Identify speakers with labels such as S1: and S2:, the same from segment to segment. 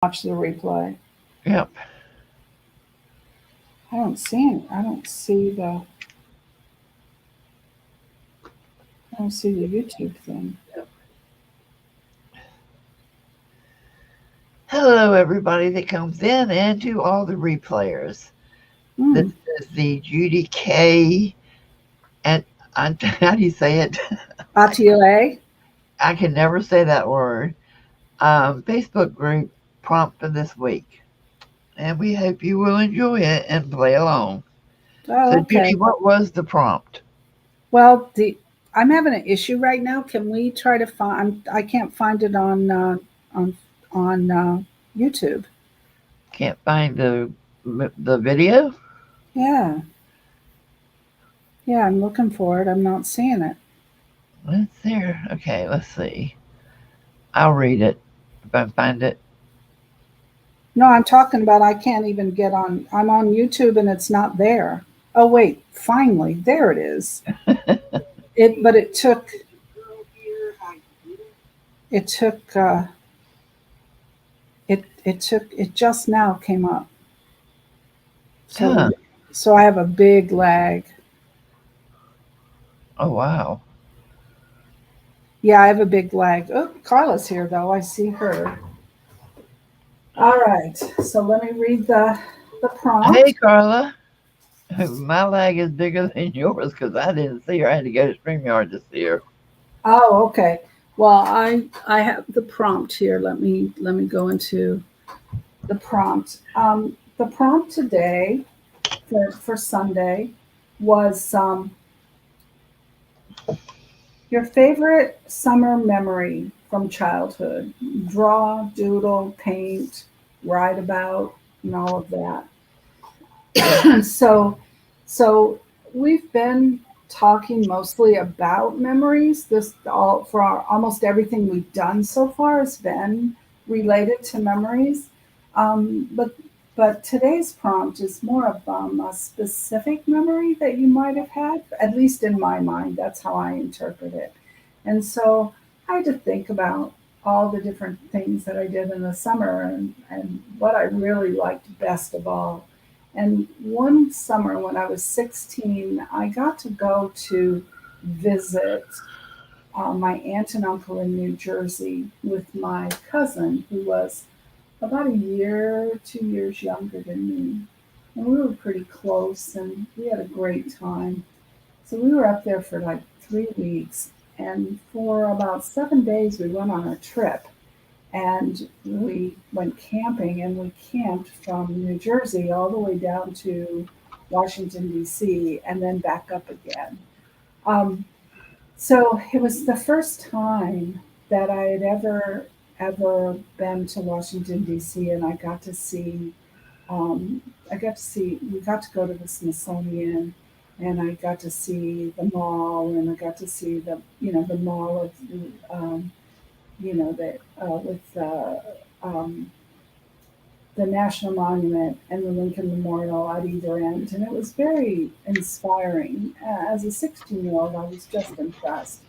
S1: watch the replay.
S2: Yep.
S1: I don't see it. I don't see the YouTube thing.
S2: Hello, everybody that comes in, and to all the replayers. This
S1: Hmm.
S2: is the Judy K. And how do you say it?
S1: Atelier.
S2: I can never say that word. Facebook group prompt for this week, and we hope you will enjoy it and play along.
S1: Oh,
S2: So,
S1: okay.
S2: Judy, what was the prompt?
S1: Well, I'm having an issue right now. Can we try to find? I can't find it on YouTube.
S2: Can't find the video.
S1: Yeah, yeah. I'm looking for it. I'm not seeing it.
S2: It's there. Okay, let's see. I'll read it if I find it.
S1: No, I'm talking about. I can't even get on. I'm on YouTube and it's not there. Oh wait, finally, there it is. But it took. It took. It took. It just now came up. So,
S2: Huh.
S1: so I have a big lag.
S2: Oh wow.
S1: Yeah, I have a big lag. Oh, Carla's here though. I see her. All right. So let me read the
S2: Hey,
S1: prompt.
S2: Carla. My lag is bigger than yours because I didn't see her. I had to go to StreamYard to see her.
S1: Oh, okay. Well, I have the prompt here. Let me go into the prompt. The prompt today for Sunday was your favorite summer memory from childhood. Draw, doodle, paint, write about, and all of that. so so we've been talking mostly about memories. This all for almost everything we've done so far has been related to memories. But today's prompt is more of a specific memory that you might have had, at least in my mind. That's how I interpret it. And so I had to think about all the different things that I did in the summer and what I really liked best of all. And one summer when I was 16, I got to go to visit my aunt and uncle in New Jersey with my cousin, who was about a year, 2 years younger than me. And we were pretty close and we had a great time. So we were up there for like 3 weeks. And for about 7 days, we went on a trip and we went camping and we camped from New Jersey all the way down to Washington, D.C., and then back up again. Um, so it was the first time that I had ever been to Washington, D.C., and um, we got to go to the Smithsonian, and I got to see the mall, and I got to see the mall of that with the National Monument and the Lincoln Memorial at either end. And it was very inspiring. As a 16-year-old, I was just impressed.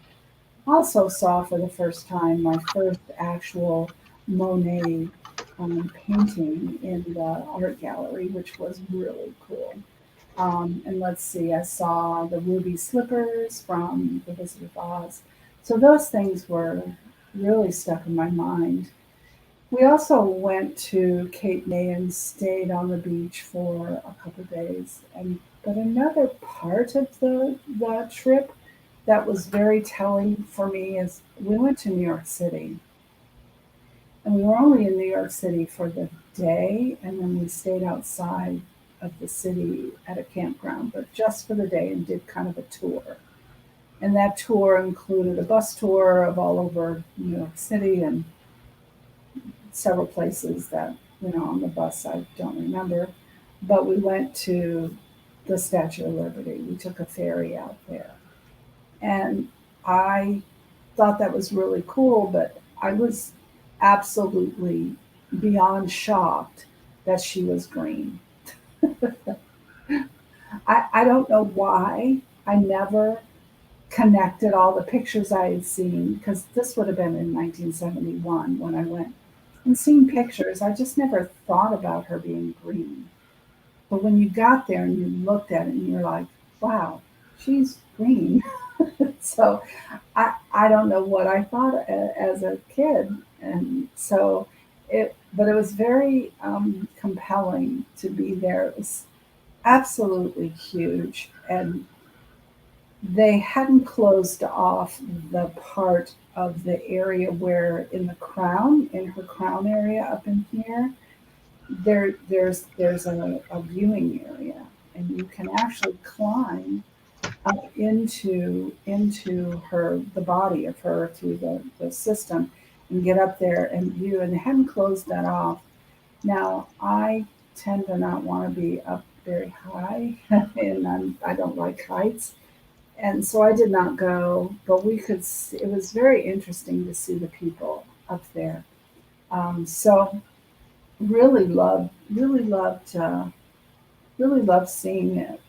S1: Also, saw for the first time my first actual Monet painting in the art gallery, which was really cool. And let's see, I saw the ruby slippers from The Wizard of Oz. So those things were really stuck in my mind. We also went to Cape May and stayed on the beach for a couple days. But another part of the trip that was very telling for me is we went to New York City. And we were only in New York City for the day, and then we stayed outside of the city at a campground, but just for the day and did kind of a tour. And that tour included a bus tour of all over New York City and several places that, on the bus I don't remember. But we went to the Statue of Liberty. We took a ferry out there. And I thought that was really cool, but I was absolutely beyond shocked that she was green. I don't know why I never connected all the pictures I had seen because this would have been in 1971 when I went. and seeing pictures, I just never thought about her being green. But when you got there and you looked at it and you're like, wow, she's green. So I don't know what I thought as a kid. And so but it was very compelling to be there. It was absolutely huge. And they hadn't closed off the part of the area where in her crown area up in here, there's a viewing area, and you can actually climb up into the body of her through the system and get up there and view, and they hadn't closed that off. Now I tend to not want to be up very high and I don't like heights, and so I did not go, but we could see, it was very interesting to see the people up there. So really loved seeing it.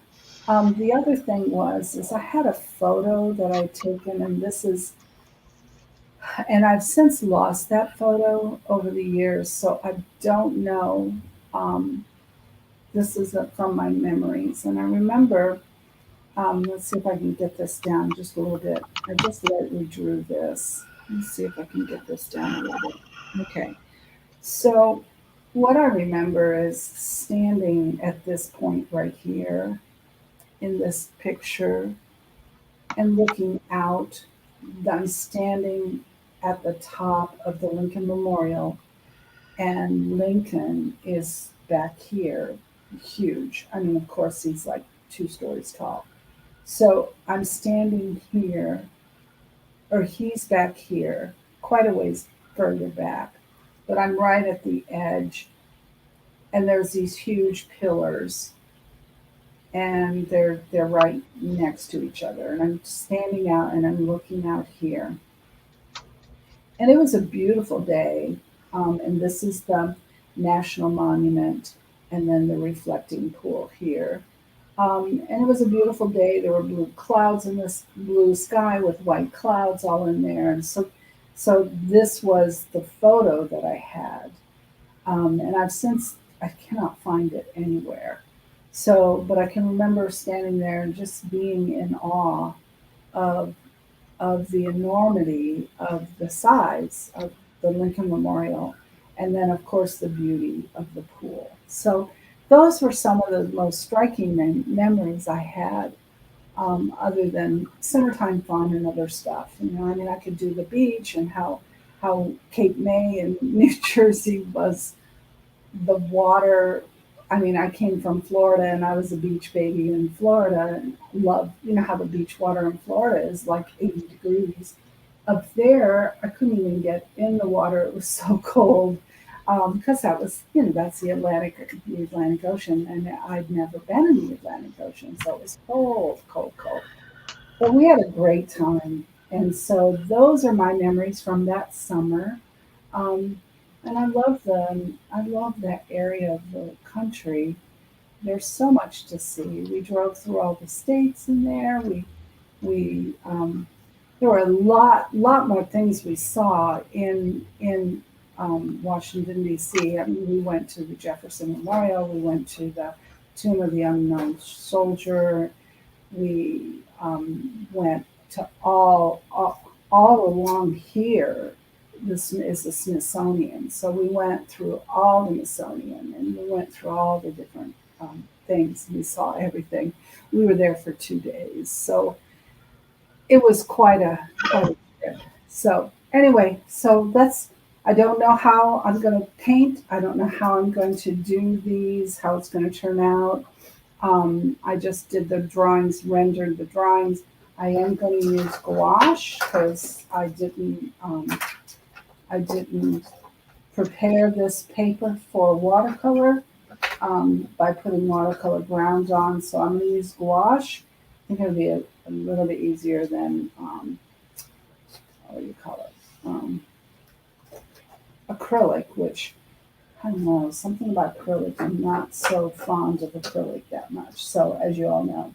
S1: The other thing is I had a photo that I'd taken, and I've since lost that photo over the years, so I don't know. Um, this is from my memories, and I remember. Let's see if I can get this down just a little bit. I just lightly drew this. Let's see if I can get this down a little bit. Okay, so what I remember is standing at this point right here in this picture and looking out. I'm standing at the top of the Lincoln Memorial, and Lincoln is back here, huge. I mean, of course, he's like 2 stories tall. So I'm standing here, or he's back here, quite a ways further back, but I'm right at the edge, and there's these huge pillars, and they're right next to each other, and I'm standing out and I'm looking out here, and it was a beautiful day. And this is the national monument, and then the reflecting pool here. And it was a beautiful day. There were blue clouds in this blue sky with white clouds all in there, and so this was the photo that I had. And I cannot find it anywhere. So, but I can remember standing there and just being in awe of the enormity of the size of the Lincoln Memorial, and then of course the beauty of the pool. So those were some of the most striking memories I had, other than summertime fun and other stuff. You know, I mean, I could do the beach and how Cape May in New Jersey was the water. I mean, I came from Florida and I was a beach baby in Florida and loved, you know, how the beach water in Florida is like 80 degrees. Up there, I couldn't even get in the water. It was so cold, because that was, you know, that's the Atlantic Ocean, and I'd never been in the Atlantic Ocean, so it was cold, cold, cold. But we had a great time, and so those are my memories from that summer. Um, and I love that area of the country. There's so much to see. We drove through all the states in there. We There were a lot more things we saw in Washington D.C. I mean, we went to the Jefferson Memorial. We went to the Tomb of the Unknown Soldier. We went to all along here. This is the Smithsonian, so we went through all the Smithsonian, and we went through all the different things. We saw everything. We were there for 2 days, so it was quite a trip. So anyway, so that's, I don't know how I'm going to paint. I don't know how I'm going to do these, how it's going to turn out. I just did the drawings, rendered the drawings. I am going to use gouache because I didn't prepare this paper for watercolor, by putting watercolor grounds on. So I'm going to use gouache. I think it'll be a little bit easier than, what do you call it? Acrylic, which I don't know, something about acrylic. I'm not so fond of acrylic that much. So, as you all know.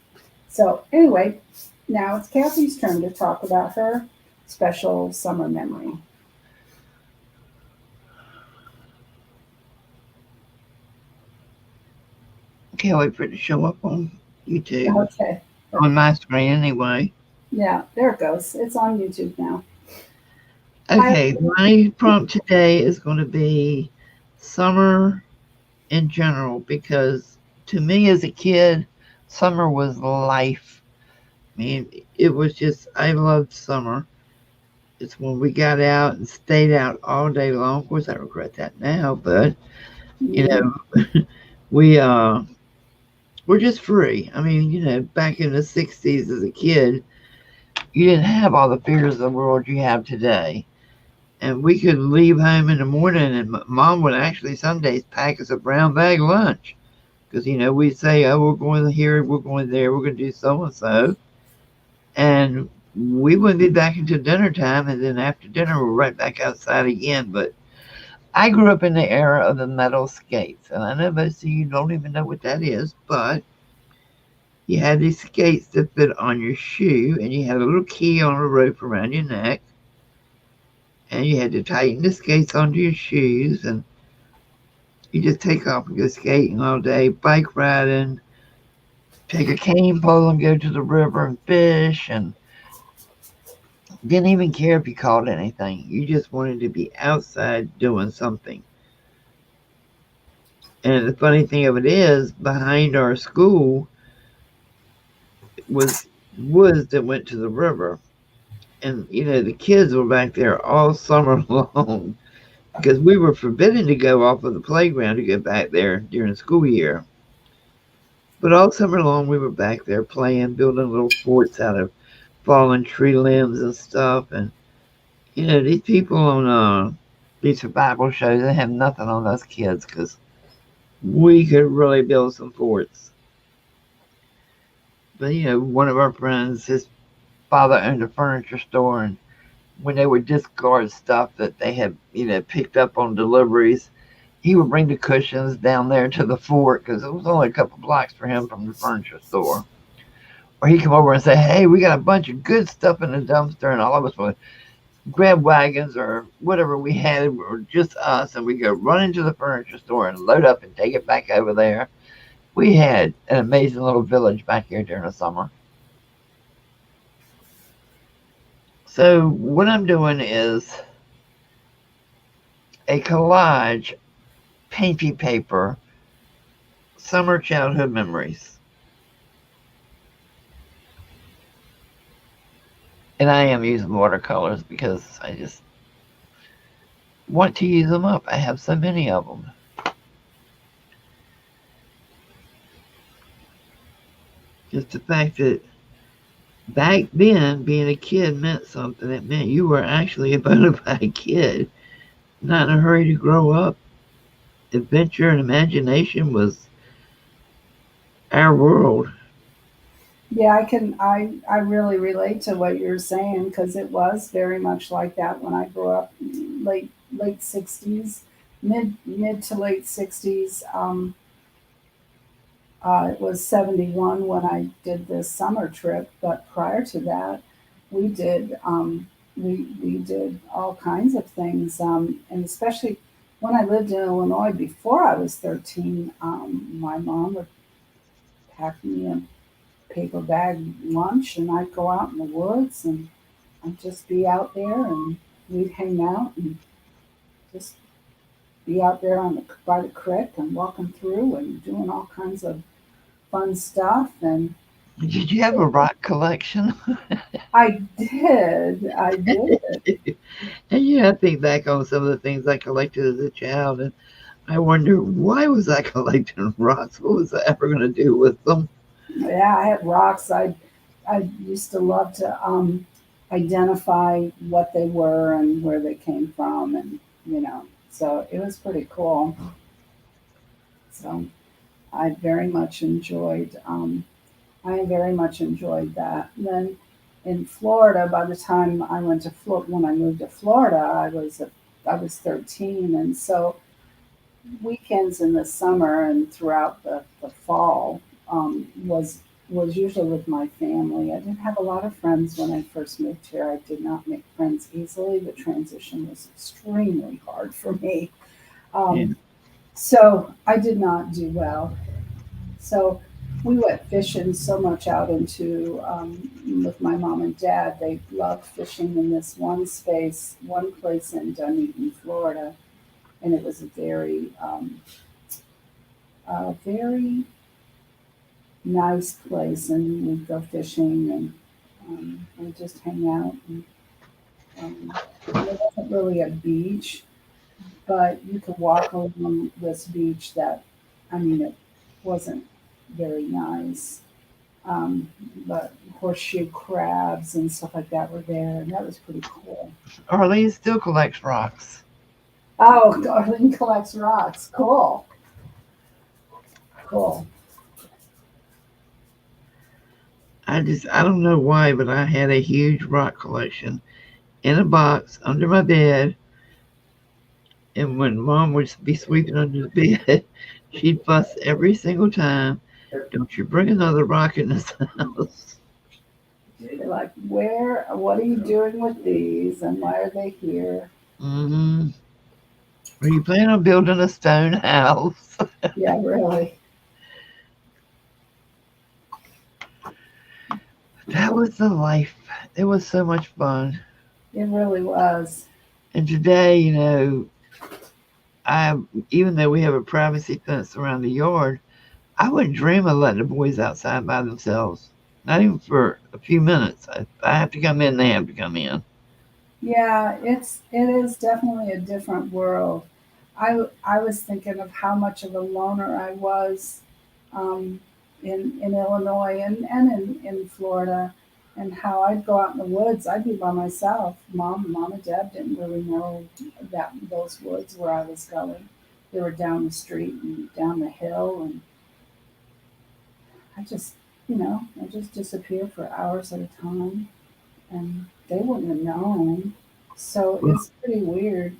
S1: So, anyway, now it's Kathy's turn to talk about her special summer memory.
S2: Can't wait for it to show up on YouTube.
S1: Okay.
S2: On my screen, anyway.
S1: Yeah, there it goes. It's on YouTube now. I
S2: Okay, my prompt today is going to be summer in general because to me as a kid, summer was life. I mean, it was just, I loved summer. It's when we got out and stayed out all day long. Of course, I regret that now, but you
S1: mm,
S2: know, we we're just free. I mean, back in the '60s as a kid, you didn't have all the fears of the world you have today. And we could leave home in the morning, and mom would actually some days pack us a brown bag lunch because we'd say, "Oh, we're going here, we're going there, we're going to do so and so," and we wouldn't be back until dinner time, and then after dinner we're right back outside again. But I grew up in the era of the metal skates, and I know most of you don't even know what that is, but you had these skates that fit on your shoe, and you had a little key on a rope around your neck, and you had to tighten the skates onto your shoes, and you just take off and go skating all day, bike riding, take a cane pole and go to the river and fish, and didn't even care if you caught anything. You just wanted to be outside doing something. And the funny thing of it is, behind our school was woods that went to the river. And, the kids were back there all summer long because we were forbidden to go off of the playground to go back there during the school year. But all summer long, we were back there playing, building little forts out of fallen tree limbs and stuff. And, these people on these survival shows, they have nothing on us kids because we could really build some forts. But, one of our friends, his father owned a furniture store, and when they would discard stuff that they had, picked up on deliveries, he would bring the cushions down there to the fort because it was only a couple blocks for him from the furniture store. Or he'd come over and say, "Hey, we got a bunch of good stuff in the dumpster," and all of us would grab wagons or whatever we had, or just us, and we go run into the furniture store and load up and take it back over there. We had an amazing little village back here during the summer. So what I'm doing is a collage painty paper summer childhood memories. And I am using watercolors because I just want to use them up. I have so many of them. Just the fact that back then, being a kid meant something. It meant you were actually a bona fide kid, not in a hurry to grow up. Adventure and imagination was our world.
S1: yeah, I really relate to what you're saying because it was very much like that when I grew up, late 60s, mid to late 60s. It was 71 when I did this summer trip, but prior to that, we did we did all kinds of things, and especially when I lived in Illinois before I was 13, my mom would pack me a paper bag lunch, and I'd go out in the woods and I'd just be out there, and we'd hang out and just be out there by the creek and walking through and doing all kinds of fun stuff. And
S2: Did you have a rock collection?
S1: I did.
S2: And I think back on some of the things I collected as a child, and I wonder why was I collecting rocks? What was I ever going to do with them?
S1: Yeah, I had rocks. I used to love to identify what they were and where they came from, and so it was pretty cool. So I very much enjoyed I very much enjoyed that. And then in Florida, by the time I went to Florida, when I moved to Florida, I was 13, and so weekends in the summer and throughout the fall was usually with my family. I didn't have a lot of friends when I first moved here. I did not make friends easily. The transition was extremely hard for me.
S2: Yeah.
S1: Um, so I did not do well. So we went fishing so much out into with my mom and dad. They loved fishing in this one place in Dunedin, Florida, and it was a very nice place. And we'd go fishing and just hang out. And it wasn't really a beach, but you could walk along this beach that, I mean, it wasn't very nice. But horseshoe crabs and stuff like that were there, and that was pretty cool.
S2: Arlene still collects rocks.
S1: Oh, Darlene collects rocks. Cool, cool.
S2: I don't know why, but I had a huge rock collection in a box under my bed. And when mom would be sweeping under the bed, she'd fuss every single time, don't you bring another rock in this house.
S1: They're like, where? What are you doing with these, and why are they here?
S2: Hmm. Are you planning on building a stone house?
S1: Yeah, really.
S2: That was the life. It was so much fun.
S1: It really was.
S2: And today, I even though we have a privacy fence around the yard, I wouldn't dream of letting the boys outside by themselves. Not even for a few minutes. I have to come in, they have to come in.
S1: Yeah, it is definitely a different world. I was thinking of how much of a loner I was um, in Illinois and in Florida, and how I'd go out in the woods. I'd be by myself. Mom and Dad didn't really know that those woods where I was going. They were down the street and down the hill, and I just, I just disappeared for hours at a time, and they wouldn't have known. So
S2: Well,
S1: it's pretty weird.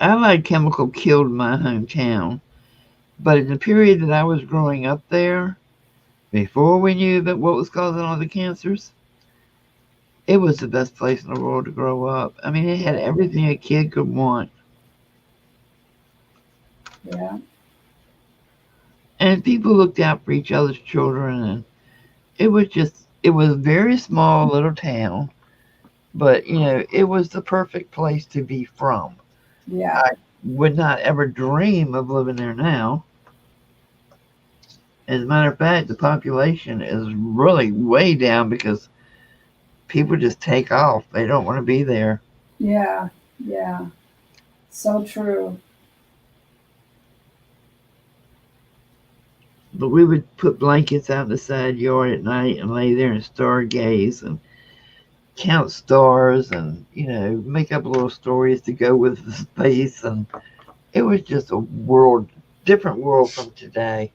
S2: Allied Chemical killed my hometown, but in the period that I was growing up there, before we knew that what was causing all the cancers, it was the best place in the world to grow up. I mean, it had
S1: Yeah,
S2: everything a kid could want.
S1: yeah,
S2: And people looked out for each other's children, and it was a very small little town, but it was the perfect place to be from.
S1: yeah,
S2: I would not ever dream of living there now. As a matter of fact, the population is really way down because people just take off. They don't want to be there.
S1: yeah, yeah. So true.
S2: But we would put blankets out in the side yard at night and lay there and stargaze and count stars and make up little stories to go with the space. And it was just a different world from today.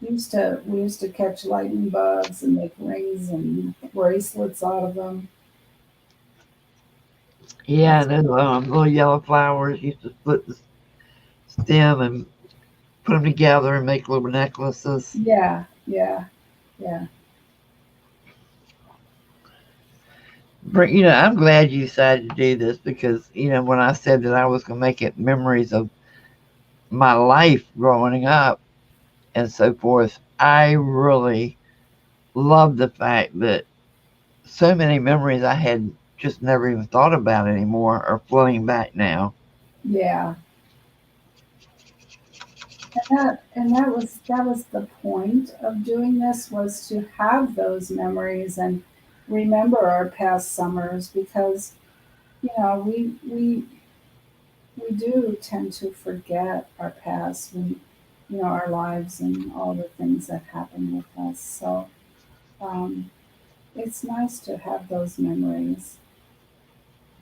S1: We used to catch lightning bugs and make rings and bracelets out of them.
S2: Yeah,
S1: That's
S2: and those little yellow flowers used to split the stem and put them together and make little necklaces.
S1: yeah, yeah, yeah,
S2: I'm glad you decided to do this because when I said that I was going to make it memories of my life growing up and so forth, I really love the fact that so many memories I had just never even thought about anymore are flooding back now.
S1: yeah. And that was the point of doing this, was to have those memories and remember our past summers, because we do tend to forget our past, our lives and all the things that happened with us. So um, it's nice to have those memories.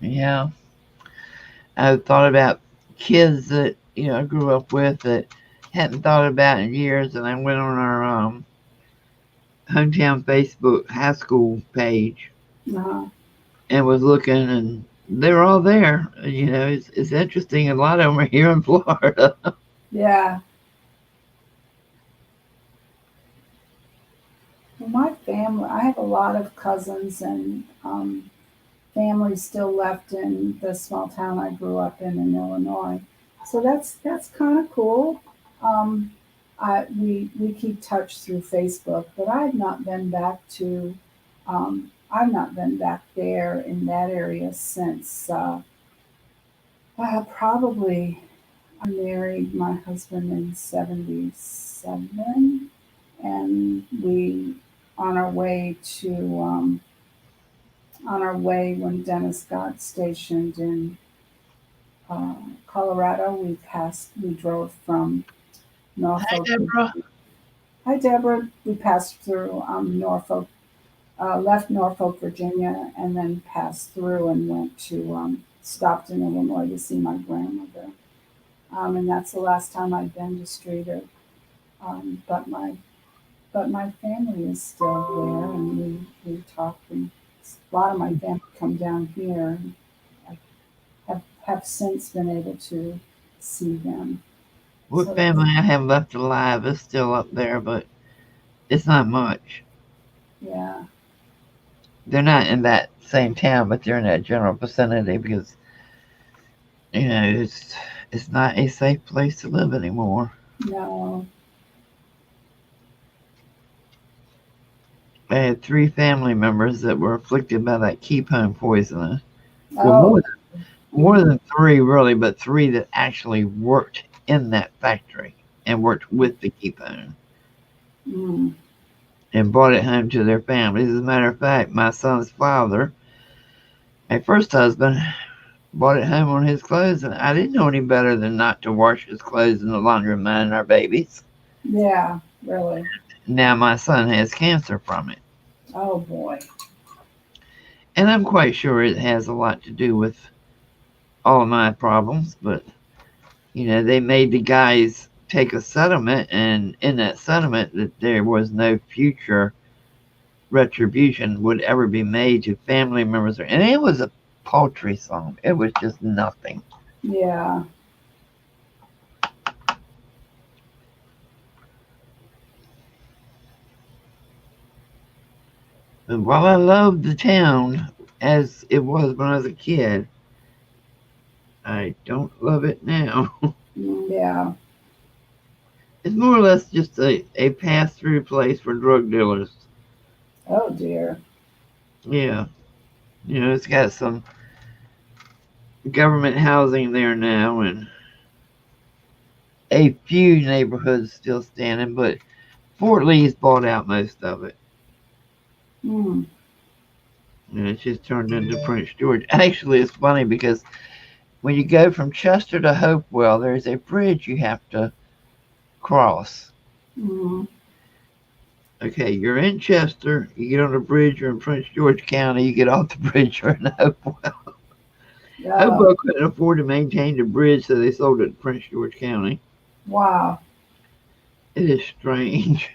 S2: Yeah, I thought about kids that I grew up with that hadn't thought about in years, and I went on our hometown Facebook high school page
S1: Uh,
S2: and was looking, and they were all there. It's interesting. A lot of them are here in Florida.
S1: yeah. Well, my family, I have a lot of cousins and family still left in the small town I grew up in Illinois. So that's kind of cool. Um, we keep touch through Facebook, but I've not been back to I've not been back there in that area since probably I married my husband in '77, and we on our way to on our way when Dennis got stationed in Colorado, we drove from
S2: Hey,
S1: Norfolk.
S2: Deborah.
S1: Hi, Deborah. We passed through Norfolk, left Norfolk, Virginia, and then passed through and went to stopped in Illinois to see my grandmother. And that's the last time I've been to Streator. But my family is still there, and we talk. And a lot of my family come down here. And I have since been able to see them.
S2: What
S1: So that's,
S2: family I have left alive is still up there, but it's not much.
S1: yeah,
S2: They're not in that same town, but they're in that general vicinity because it's not a safe place to live anymore.
S1: no,
S2: I had 3 family members that were afflicted by that keep-home poisoning. Well,
S1: oh,
S2: more than 3 really, but 3 that actually worked in that factory and worked with the keep-home
S1: mm,
S2: and brought it home to their families. As a matter of fact, my son's father, my first husband, brought it home on his clothes, and I didn't know any better than not to wash his clothes in the laundromat and our babies.
S1: yeah, really.
S2: Now my son has cancer from it.
S1: Oh boy,
S2: And I'm quite sure it has a lot to do with all of my problems, but they made the guys take a settlement, and in that settlement, that there was no future retribution would ever be made to family members. And it was a paltry sum, it was just nothing.
S1: yeah,
S2: And while I loved the town as it was when I was a kid, I don't love it now.
S1: yeah.
S2: It's more or less just a pass through place for drug dealers.
S1: Oh dear.
S2: Yeah. It's got some government housing there now and a few neighborhoods still standing, but Fort Lee's bought out most of it.
S1: Mm,
S2: And it's just turned into Prince George. Actually, it's funny because when you go from Chester to Hopewell, there's a bridge you have to cross.
S1: mm,
S2: Okay, you're in Chester, you get on the bridge, you're in Prince George County, you get off the bridge, you're in Hopewell.
S1: oh,
S2: Hopewell couldn't afford to maintain the bridge, so they sold it to Prince George County.
S1: wow.
S2: It is strange.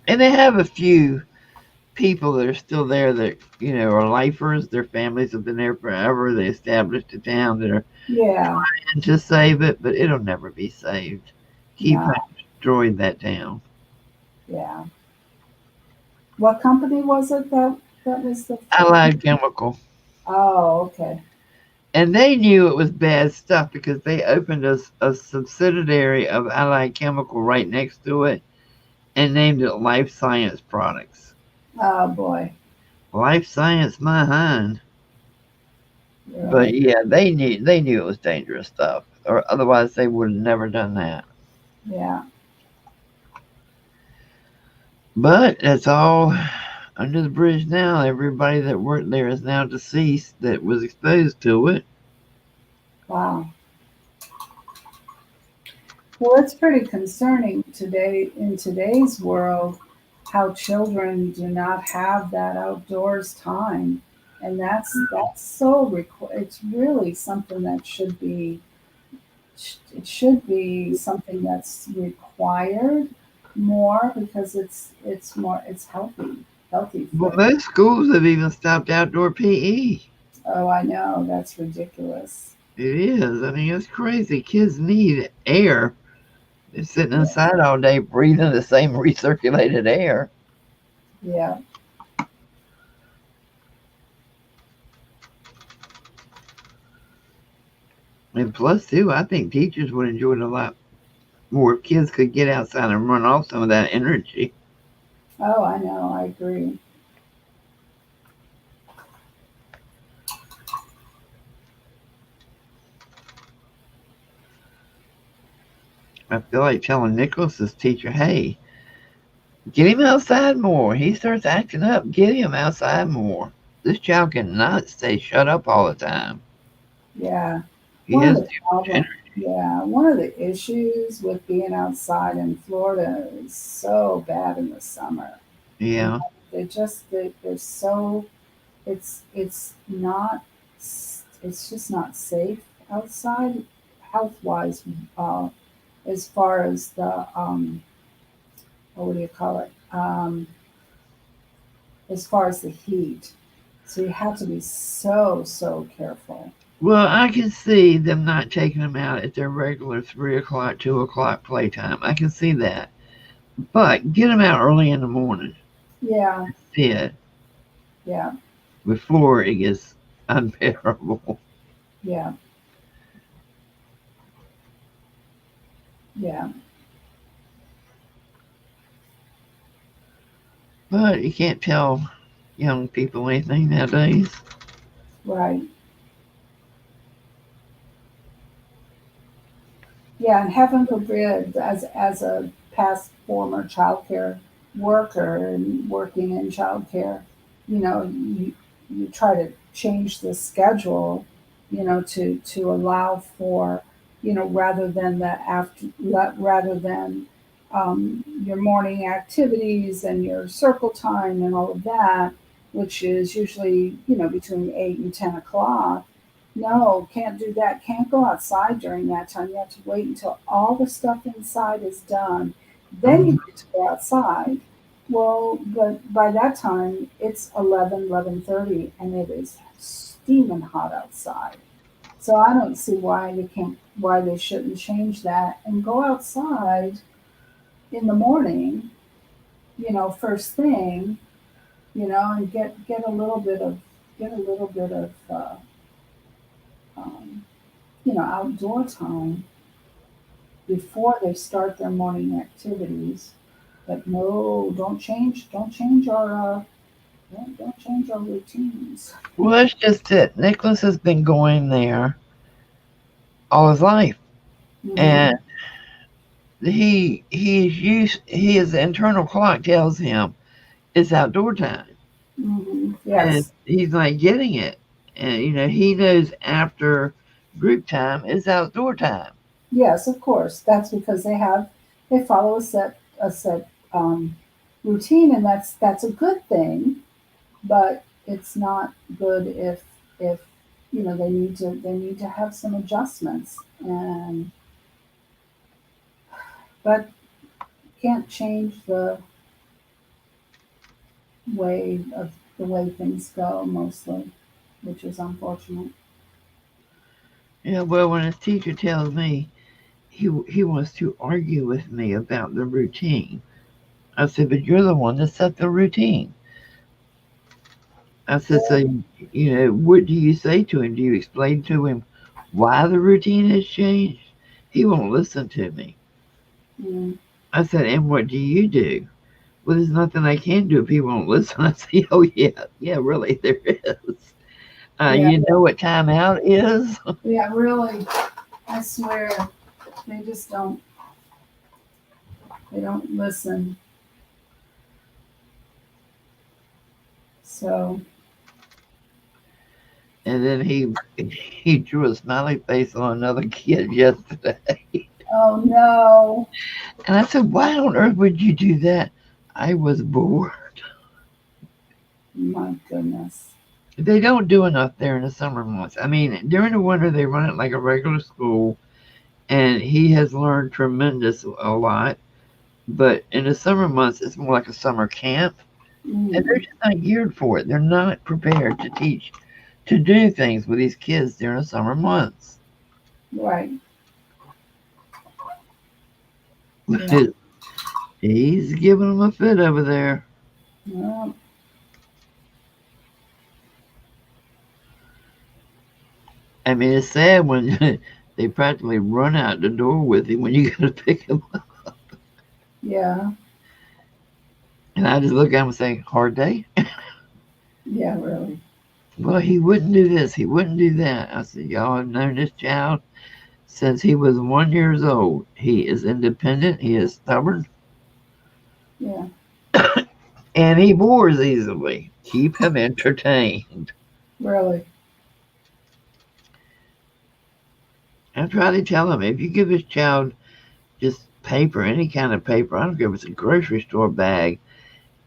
S2: And they have a few people that are still there that, are lifers. Their families have been there forever. They established a town that are
S1: Yeah,
S2: trying to save it, but it'll never be saved. Keep
S1: no,
S2: destroyed that town.
S1: yeah. What company was it that was the?
S2: Allied Chemical.
S1: Oh, okay.
S2: And they knew it was bad stuff because they opened a subsidiary of Allied Chemical right next to it and named it Life Science Products.
S1: Oh boy,
S2: Life Science, my hind. But
S1: really.
S2: yeah, they knew it was dangerous stuff, or otherwise they would have never done that.
S1: Yeah.
S2: But that's all under the bridge now. Everybody that worked there is now deceased that was exposed to it.
S1: Wow. Well, it's pretty concerning today in today's world how children do not have that outdoors time, and that's it's really something that it should be something that's required more because it's healthy
S2: Well,
S1: for.
S2: most schools have even stopped outdoor PE.
S1: Oh, I know that's ridiculous.
S2: It is. I mean, it's crazy. Kids need air. They're sitting
S1: Yeah,
S2: inside all day breathing the same recirculated air.
S1: yeah,
S2: And plus, too, I think teachers would enjoy it a lot more if kids could get outside and run off some of that energy.
S1: Oh, I know. I agree.
S2: I feel like telling Nicholas's teacher, hey, get him outside more. He starts acting up. Get him outside more. This child cannot stay shut up all the time.
S1: Yeah.
S2: He
S1: One of
S2: has
S1: the
S2: too much
S1: problem,
S2: energy.
S1: yeah, one of the issues with being outside in Florida is so bad in the summer. You know,
S2: Yeah.
S1: they're so it's not it's just not safe outside health wise. As far as the what do you call it? As far as the heat, so you have to be so careful.
S2: Well, I can see them not taking him out at their regular 3 o'clock, 2 o'clock playtime. I can see that. But get him out early in the morning
S1: Yeah,
S2: instead
S1: yeah,
S2: before it gets unbearable.
S1: yeah, yeah.
S2: But you can't tell young people anything nowadays.
S1: Right. Yeah, and heaven forbid, as a past former childcare worker and working in childcare, you try to change the schedule, to allow for, rather than rather than your morning activities and your circle time and all of that, which is usually between 8 and 10 o'clock. No, can't do that. Can't go outside during that time. You have to wait until all the stuff inside is done. Then you
S2: Mhm.
S1: get to go outside. Well, but by that time it's 11:30, and it is steaming hot outside. So I don't see why they shouldn't change that and go outside in the morning, first thing, and get a little bit of um, outdoor time before they start their morning activities. But no, don't change don't change our routines.
S2: Well, it's just that Nicholas has been going there all his life,
S1: Hmm.
S2: and his internal clock tells him it's outdoor time,
S1: Hmm.
S2: and
S1: Yes,
S2: he's not getting it. And he knows after group time is outdoor time.
S1: yes, of course. That's because they follow a set routine, and that's a good thing. But it's not good if they need to have some adjustments, and but can't change the way things go mostly, which is unfortunate.
S2: Yeah, well, when his teacher tells me he wants to argue with me about the routine, I said, but you're the one that set the routine. I said, so what do you say to him? Do you explain to him why the routine has changed? He won't listen to me.
S1: Mm,
S2: I said, and what do you do? Well, there's nothing I can do if he won't listen. I said, oh yeah, really, there is.
S1: yeah,
S2: You know what timeout is?
S1: yeah, really. I swear, they just don't. They don't listen. So,
S2: And then he drew a smiley face on another kid yesterday.
S1: oh no,
S2: And I said, why on earth would you do that? I was bored.
S1: my goodness.
S2: They don't do enough there in the summer months. I mean, during the winter, they run it like a regular school, and he has learned tremendous a lot. But in the summer months, it's more like a summer camp, and they're
S1: Mm,
S2: just not geared for it. They're not prepared to teach, to do things with these kids during the summer months.
S1: right. Yeah.
S2: He's giving them a fit over there.
S1: Well,
S2: I mean, it's sad when They practically run out the door with him when you go to pick him up.
S1: Yeah.
S2: And I just look at him and say, hard day?
S1: Yeah, really.
S2: Well, he wouldn't do this. He wouldn't do that. I said, y'all have known this child since he was 1 year old. He is independent. He is stubborn.
S1: Yeah.
S2: And he bores easily. Keep him entertained.
S1: Really.
S2: I try to tell him, if you give this child just paper, any kind of paper, I don't care if it's a grocery store bag,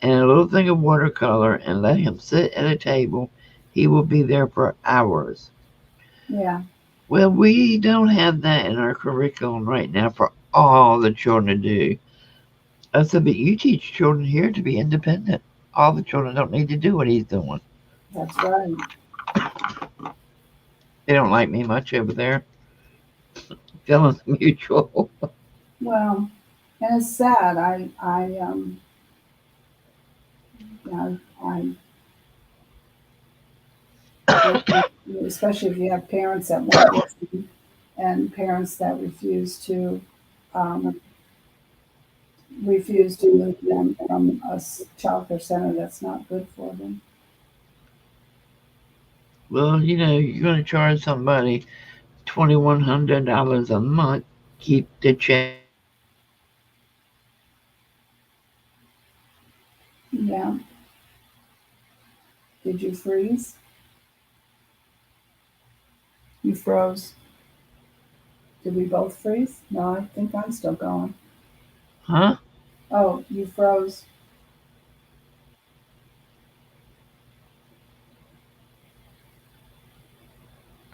S2: and a little thing of watercolor, and let him sit at a table, he will be there for hours.
S1: Yeah.
S2: Well, we don't have that in our curriculum right now for all the children to do. I said, but you teach children here to be independent. All the children don't need to do what he's doing.
S1: That's right.
S2: They don't like me much over there. Feelings mutual.
S1: Well, and it's sad. You know, I, especially if you have parents that won't listen and parents that um, refuse to move them from a child care center that's not good for them.
S2: Well, you're going to charge somebody $2,100 a month. Keep the child
S1: Yeah. Did you freeze? You froze. Did we both freeze? No, I think I'm still going.
S2: huh?
S1: Oh, you froze.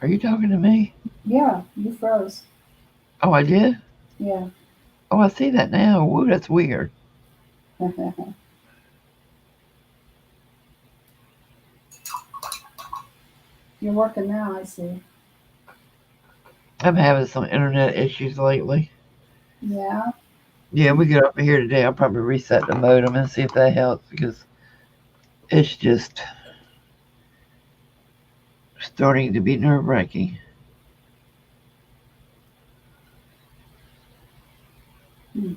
S2: Are you talking to me?
S1: Yeah, you froze.
S2: Oh, I did?
S1: Yeah.
S2: Oh, I see that now. Whoa, that's weird.
S1: You're working now, I see.
S2: I'm having some internet issues lately.
S1: Yeah.
S2: Yeah, we get up here today. I'll probably reset the modem and see if that helps because it's just starting to be nerve wracking.
S1: Hmm.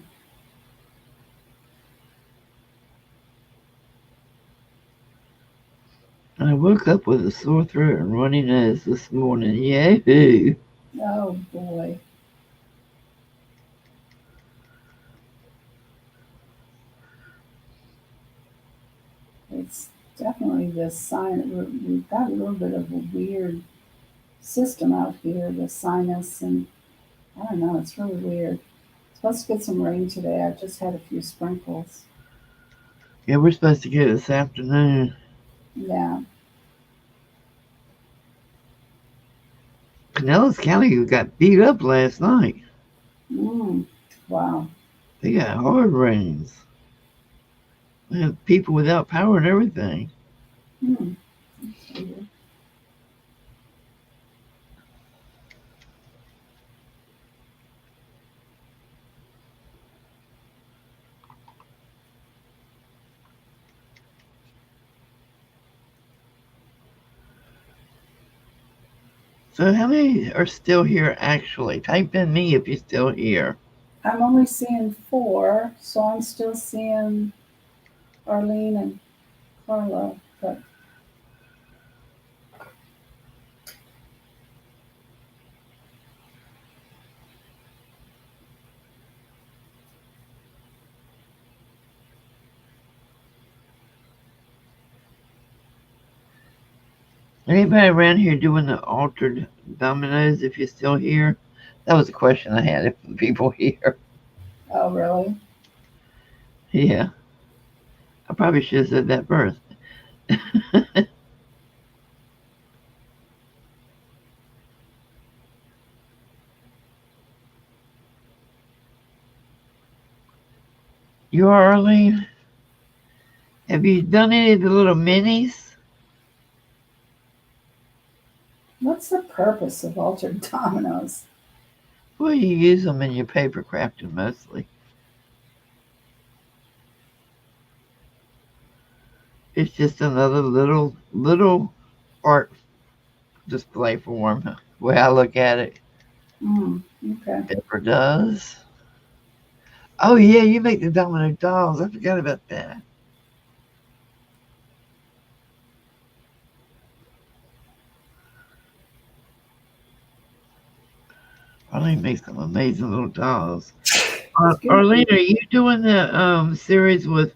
S2: I woke up with a sore throat and runny nose this morning. Yahoo!
S1: Oh boy. It's definitely this sign. We've got a little bit of a weird system out here, the sinus, and I don't know, it's really weird. Supposed to get some rain today. I just had a few sprinkles.
S2: Yeah, we're supposed to get it this afternoon.
S1: Yeah.
S2: Pinellas County got beat up last night.
S1: Mm. Wow.
S2: They got hard rains. They have people without power and everything.
S1: Hmm. That's weird.
S2: So how many are still here actually? Type in me if you're still here.
S1: I'm only seeing four, so I'm still seeing Arlene and Carla. But
S2: Anybody around here doing the altered dominoes if you're still here? That was a question I had if the people here.
S1: oh, really?
S2: Yeah. I probably should have said that first. You are Arlene? Have you done any of the little minis?
S1: What's the purpose of altered dominoes?
S2: Well, you use them in your paper crafting mostly. It's just another little art display form, the way I look at it.
S1: Mm, okay.
S2: Pepper does. Oh yeah, you make the domino dolls. I forgot about that. Arlene makes some amazing little dolls.
S1: Excuse
S2: Arlene,
S1: me.
S2: are you doing the series with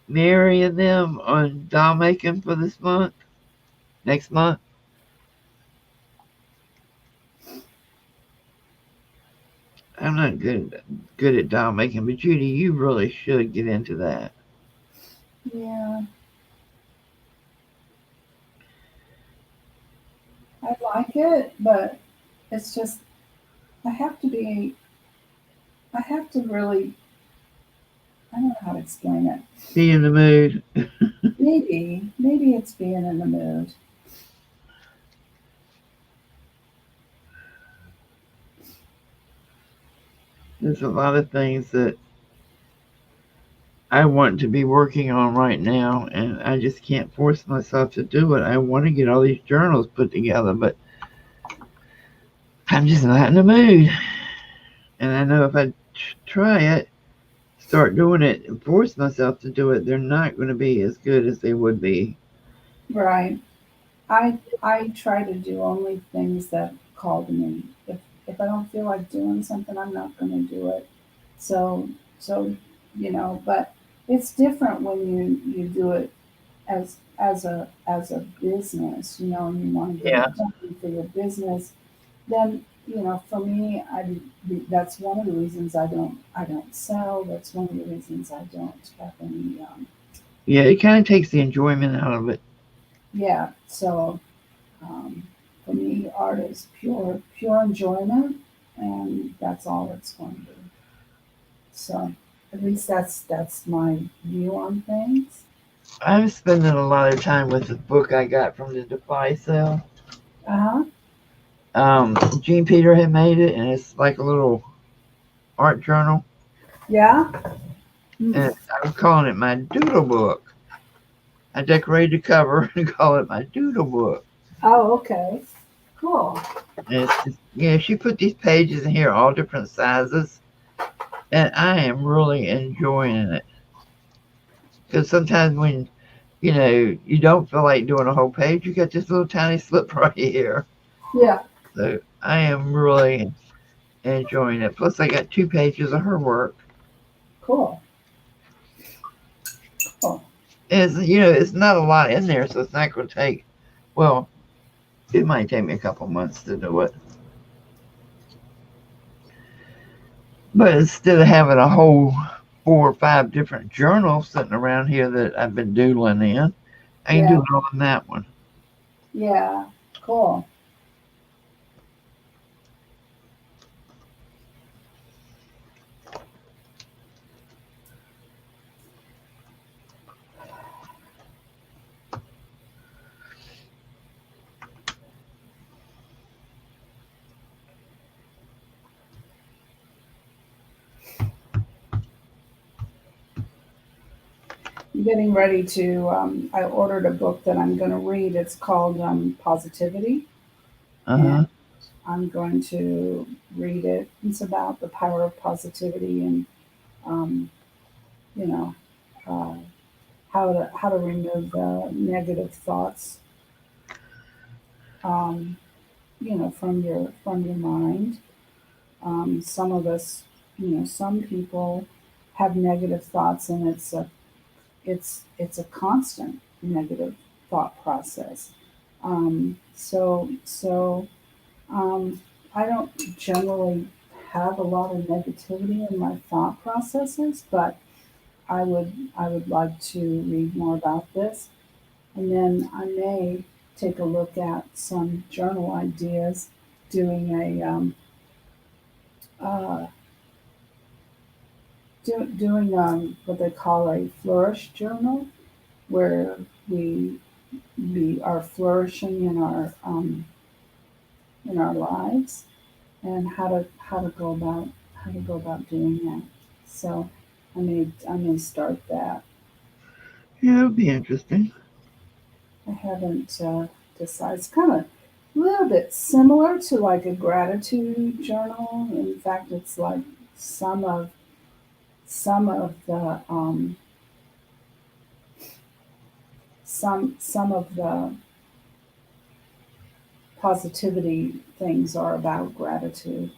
S2: Mary and them on doll making for this month? Next month? I'm not good at doll making, but Judy, you really should get into that.
S1: Yeah, I like it, but it's just I have to be. I have to really. I don't know how to explain it.
S2: Be in the mood.
S1: Maybe it's being in the mood.
S2: There's a lot of things that I want to be working on right now, and I just can't force myself to do it. I want to get all these journals put together, but I'm just not in the mood. And I know if I try it, start doing it, and force myself to do it, they're not going to be as good as they would be.
S1: Right. I try to do only things that call to me. If I don't feel like doing something, I'm not going to do it. So so but it's different when you do it as a business, and you want to get
S2: Yeah.
S1: it done for your business. Then for me, that's one of the reasons I don't sell. That's one of the reasons I don't have any.
S2: Yeah, it kind of takes the enjoyment out of it.
S1: Yeah. So um, for me, art is pure enjoyment, and that's all it's going to be. So at least that's my view on things.
S2: I'm spending a lot of time with the book I got from the Defy sale.
S1: Uh huh.
S2: Gene Peter had made it, and it's like a little art journal,
S1: Yeah.
S2: and I'm calling it my doodle book. I decorated the cover and call it my doodle book.
S1: Oh, okay. Cool.
S2: And it's just, she put these pages in here, all different sizes, and I am really enjoying it. Because sometimes when you don't feel like doing a whole page, you got this little tiny slip right here.
S1: Yeah.
S2: So I am really enjoying it. Plus, I got 2 pages of her work.
S1: Cool. Cool.
S2: It's not a lot in there, so it's not going to take. Well, it might take me a couple months to do it. But instead of having a whole 4 or 5 different journals sitting around here that I've been doodling in, I can do
S1: Yeah.
S2: it all in that one.
S1: Yeah. Cool. I'm getting ready to. I ordered a book that I'm going to read. It's called Positivity,
S2: Uh
S1: and
S2: huh.
S1: I'm going to read it. It's about the power of positivity and um, you know uh, how to remove the negative thoughts um, from your mind. Some of us, some people have negative thoughts, and it's a constant negative thought process. So I don't generally have a lot of negativity in my thought processes, but I would like to read more about this, and then I may take a look at some journal ideas, doing uh, doing what they call a flourish journal, where we we are flourishing in our lives, and how to go about doing that. So I may start that.
S2: Yeah, it'll be interesting.
S1: I haven't decided. It's kind of A little bit similar to like a gratitude journal. In fact, it's like some of some of the some of the positivity things are about gratitude.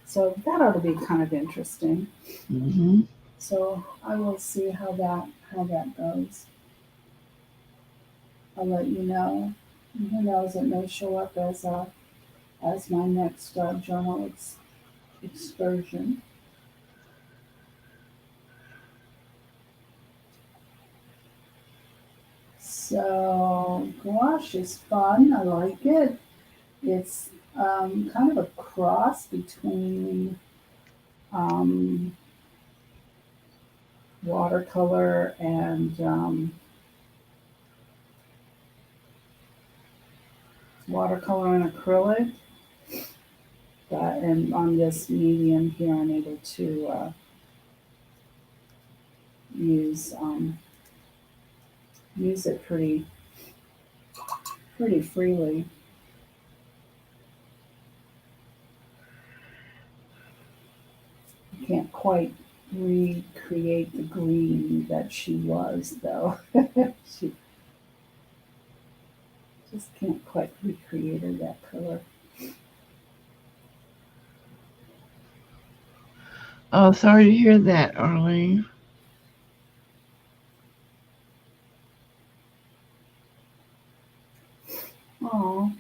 S1: So that ought to be kind of interesting.
S2: Hmm.
S1: So I will see how that goes. I'll let you know. Who knows? It may show up as my next journal excursion. So gouache is fun. I like it. It's kind of a cross between um, watercolor and watercolor and acrylic. And on this medium here, I'm able to use use it pretty freely. I can't quite recreate the green that she was, though. She just can't quite recreate her that color.
S2: Oh, sorry to hear that, Arlene.
S1: Oh,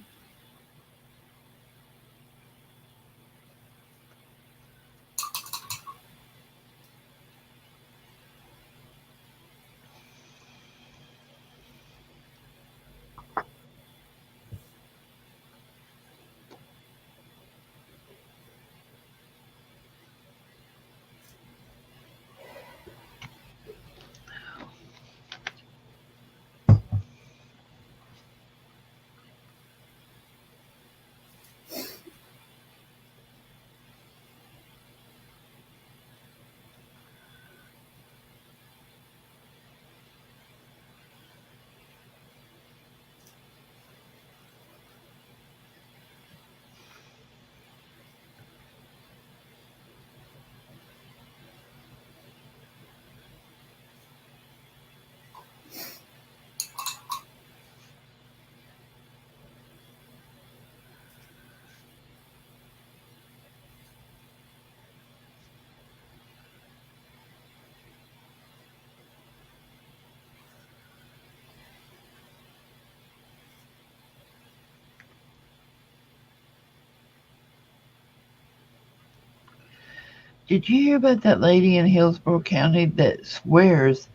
S2: Did you hear about that lady in Hillsborough County that swears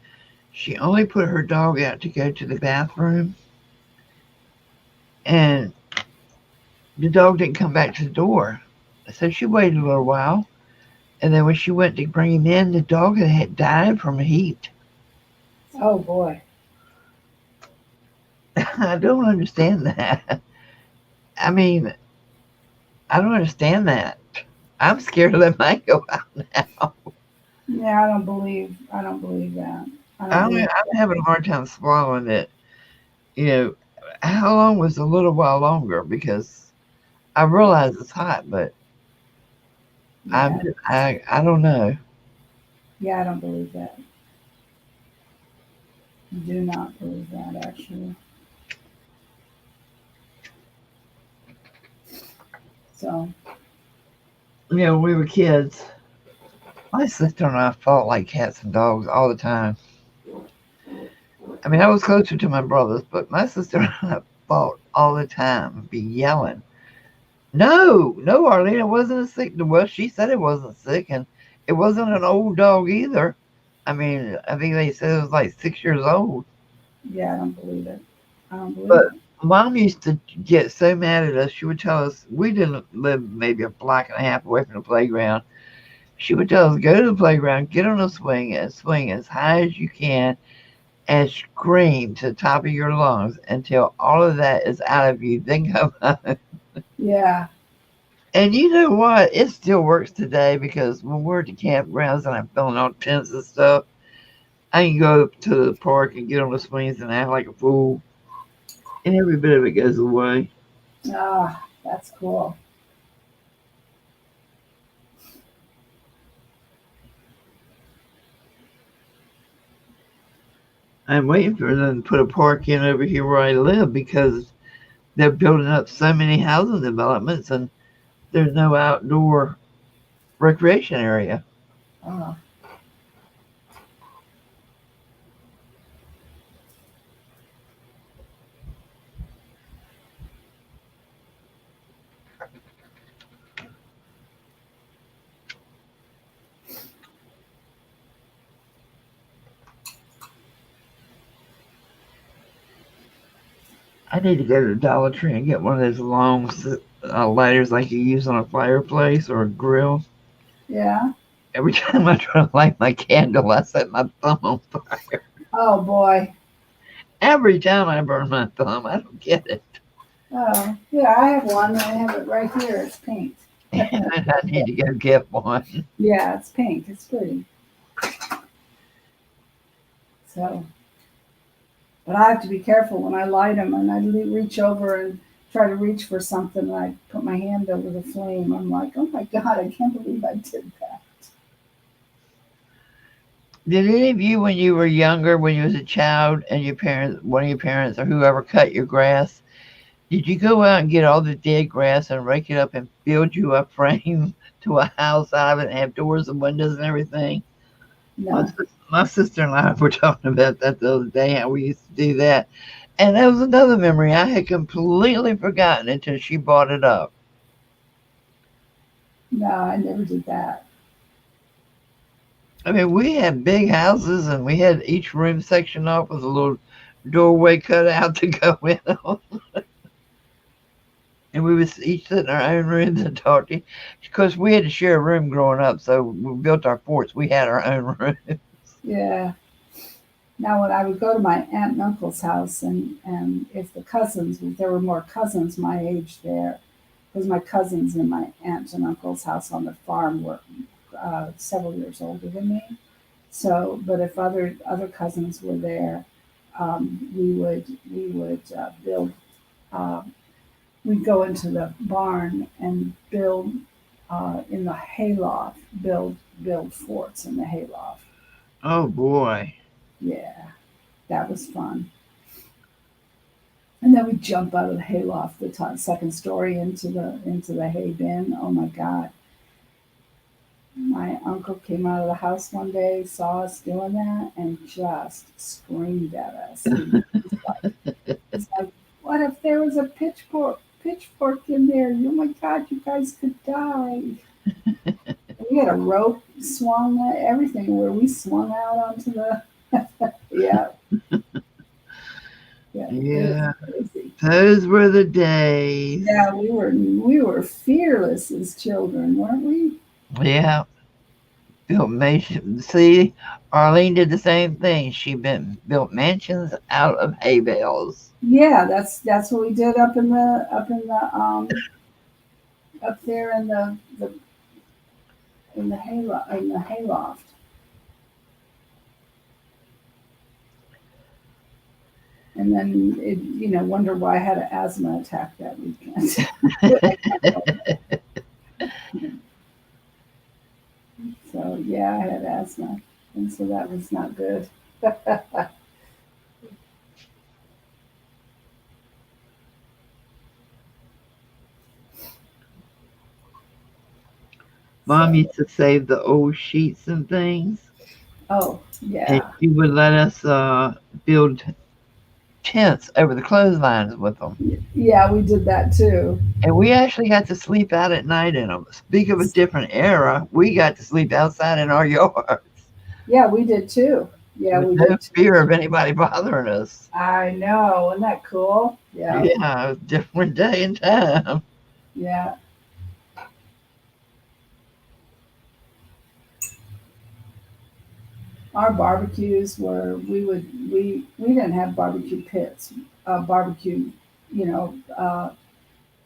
S2: she only put her dog out to go to the bathroom and the dog didn't come back to the door? So she waited a little while, and then when she went to bring him in, the dog had died from heat.
S1: oh boy.
S2: I don't understand that. I mean, I don't understand that. I'm scared to let mine go out now.
S1: Yeah, I don't believe that. I don't
S2: I'm,
S1: believe
S2: I'm having a hard time swallowing it. You know, how long was a little while longer? Because I realize it's hot, but
S1: yeah,
S2: I don't know.
S1: yeah, I don't believe that. Do not believe that actually. So
S2: When we were kids, my sister and I fought like cats and dogs all the time. I mean, I was closer to my brothers, but my sister and I fought all the time, be yelling. No, no, Arlene, it wasn't a sick. Well, she said it wasn't sick, and it wasn't an old dog either. I mean, I think they said it was like 6 years old.
S1: yeah, I don't believe it. I don't believe
S2: But
S1: it.
S2: mom used to get so mad at us. She would tell us we didn't live maybe a block and a half away from the playground. She would tell us go to the playground, get on a swing, and swing as high as you can, and scream to the top of your lungs until all of that is out of you. Then come home.
S1: Yeah,
S2: And you know what? It still works today because when we're at the campgrounds and I'm filling out tents and stuff, I can go up to the park and get on the swings and act like a fool, and every bit of it goes away.
S1: Ah, that's cool.
S2: I'm waiting for them to put a park in over here where I live because they're building up so many housing developments and there's no outdoor recreation area.
S1: Ah,
S2: I need to go to the Dollar Tree and get one of those long lighters like you use on a fireplace or a grill.
S1: yeah.
S2: Every time I try to light my candle, I set my thumb on fire.
S1: Oh boy.
S2: Every time I burn my thumb, I don't get it.
S1: Oh, yeah. I have one. I have it right here. It's pink.
S2: I need to go get one.
S1: Yeah, it's pink. It's pretty. So, but I have to be careful when I light them, and I reach over and try to reach for something, and I put my hand over the flame. I'm like, oh my god, I can't believe I did that.
S2: Did any of you, when you were younger, when you was a child, and your parents, one of your parents or whoever cut your grass, did you go out and get all the dead grass and rake it up and build you a frame to a house out of it and have doors and windows and everything? My,
S1: No,
S2: my sister and I were talking about that the other day, how we used to do that. And that was another memory I had completely forgotten until she brought it up.
S1: no, I never did that.
S2: I mean, we had big houses and we had each room sectioned off with a little doorway cut out to go in. And we was each sit in our own rooms and talk to, because we had to share a room growing up. So we built our forts. We had our own room.
S1: Yeah. Now, when I would go to my aunt and uncle's house, and if the cousins, if there were more cousins my age there, because my cousins in my aunt and uncle's house on the farm were several years older than me. So, but if other cousins were there, we would build. Uh, we'd go into the barn and build in the hayloft. Build forts in the hayloft.
S2: Oh boy.
S1: Yeah, that was fun. And then we jump out of the hayloft, the second story into the hay bin. Oh my God! My uncle came out of the house one day, saw us doing that, and just screamed at us. He's like, "What if there was a pitchfork in there? Oh my God, you guys could die." And we had a rope swung, everything where we swung out onto the. Yeah, yeah, it was
S2: Yeah.
S1: crazy.
S2: Those were the days.
S1: Yeah, we were fearless as children, weren't we?
S2: Yeah. Built mansions. See, Arlene did the same thing. She built mansions out of hay bales.
S1: Yeah, that's what we did up there in the hayloft. And then wonder why I had an asthma attack that weekend. So yeah, I had asthma, and so that was not good.
S2: Mom
S1: So
S2: used to save the old sheets and things,
S1: oh
S2: and
S1: yeah,
S2: she would let us build tents over the clotheslines with them.
S1: yeah, we did that too.
S2: And we actually got to sleep out at night in them. Speak of a different era, we got to sleep outside in our yards
S1: Yeah, we did too. Yeah,
S2: with
S1: we
S2: no
S1: did too.
S2: fear of anybody bothering us.
S1: I know, isn't that cool? Yeah,
S2: Yeah, it was a different day and time.
S1: yeah. Our barbecues were we didn't have barbecue pits. Barbecue, you know,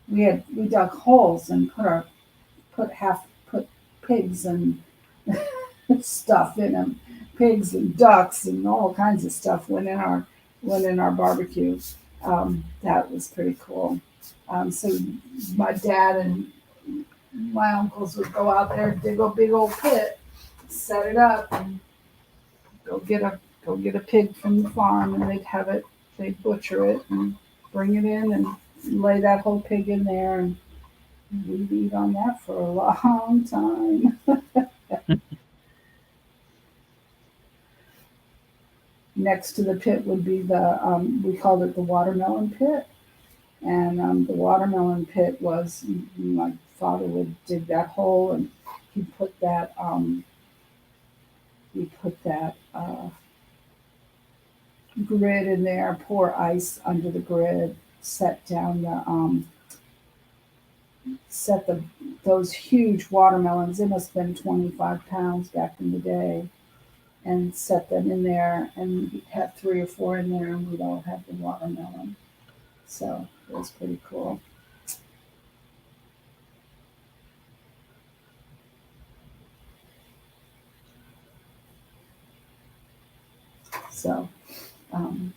S1: we dug holes and put pigs and stuff in them. Pigs and ducks and all kinds of stuff went in our barbecue. That was pretty cool. So my dad and my uncles would go out there, dig a big old pit, set it up, and go get a pig from the farm, and they'd butcher it and bring it in and lay that whole pig in there, and we'd eat on that for a long time. Next to the pit would be we called it the watermelon pit, and the watermelon pit was my father would dig that hole, and he put that he put that grid in there, pour ice under the grid, set down the set the those huge watermelons. They must have been 25 pounds back in the day, and set them in there, and he'd have three or four in there, and we'd all have the watermelon. So it was pretty cool. So um,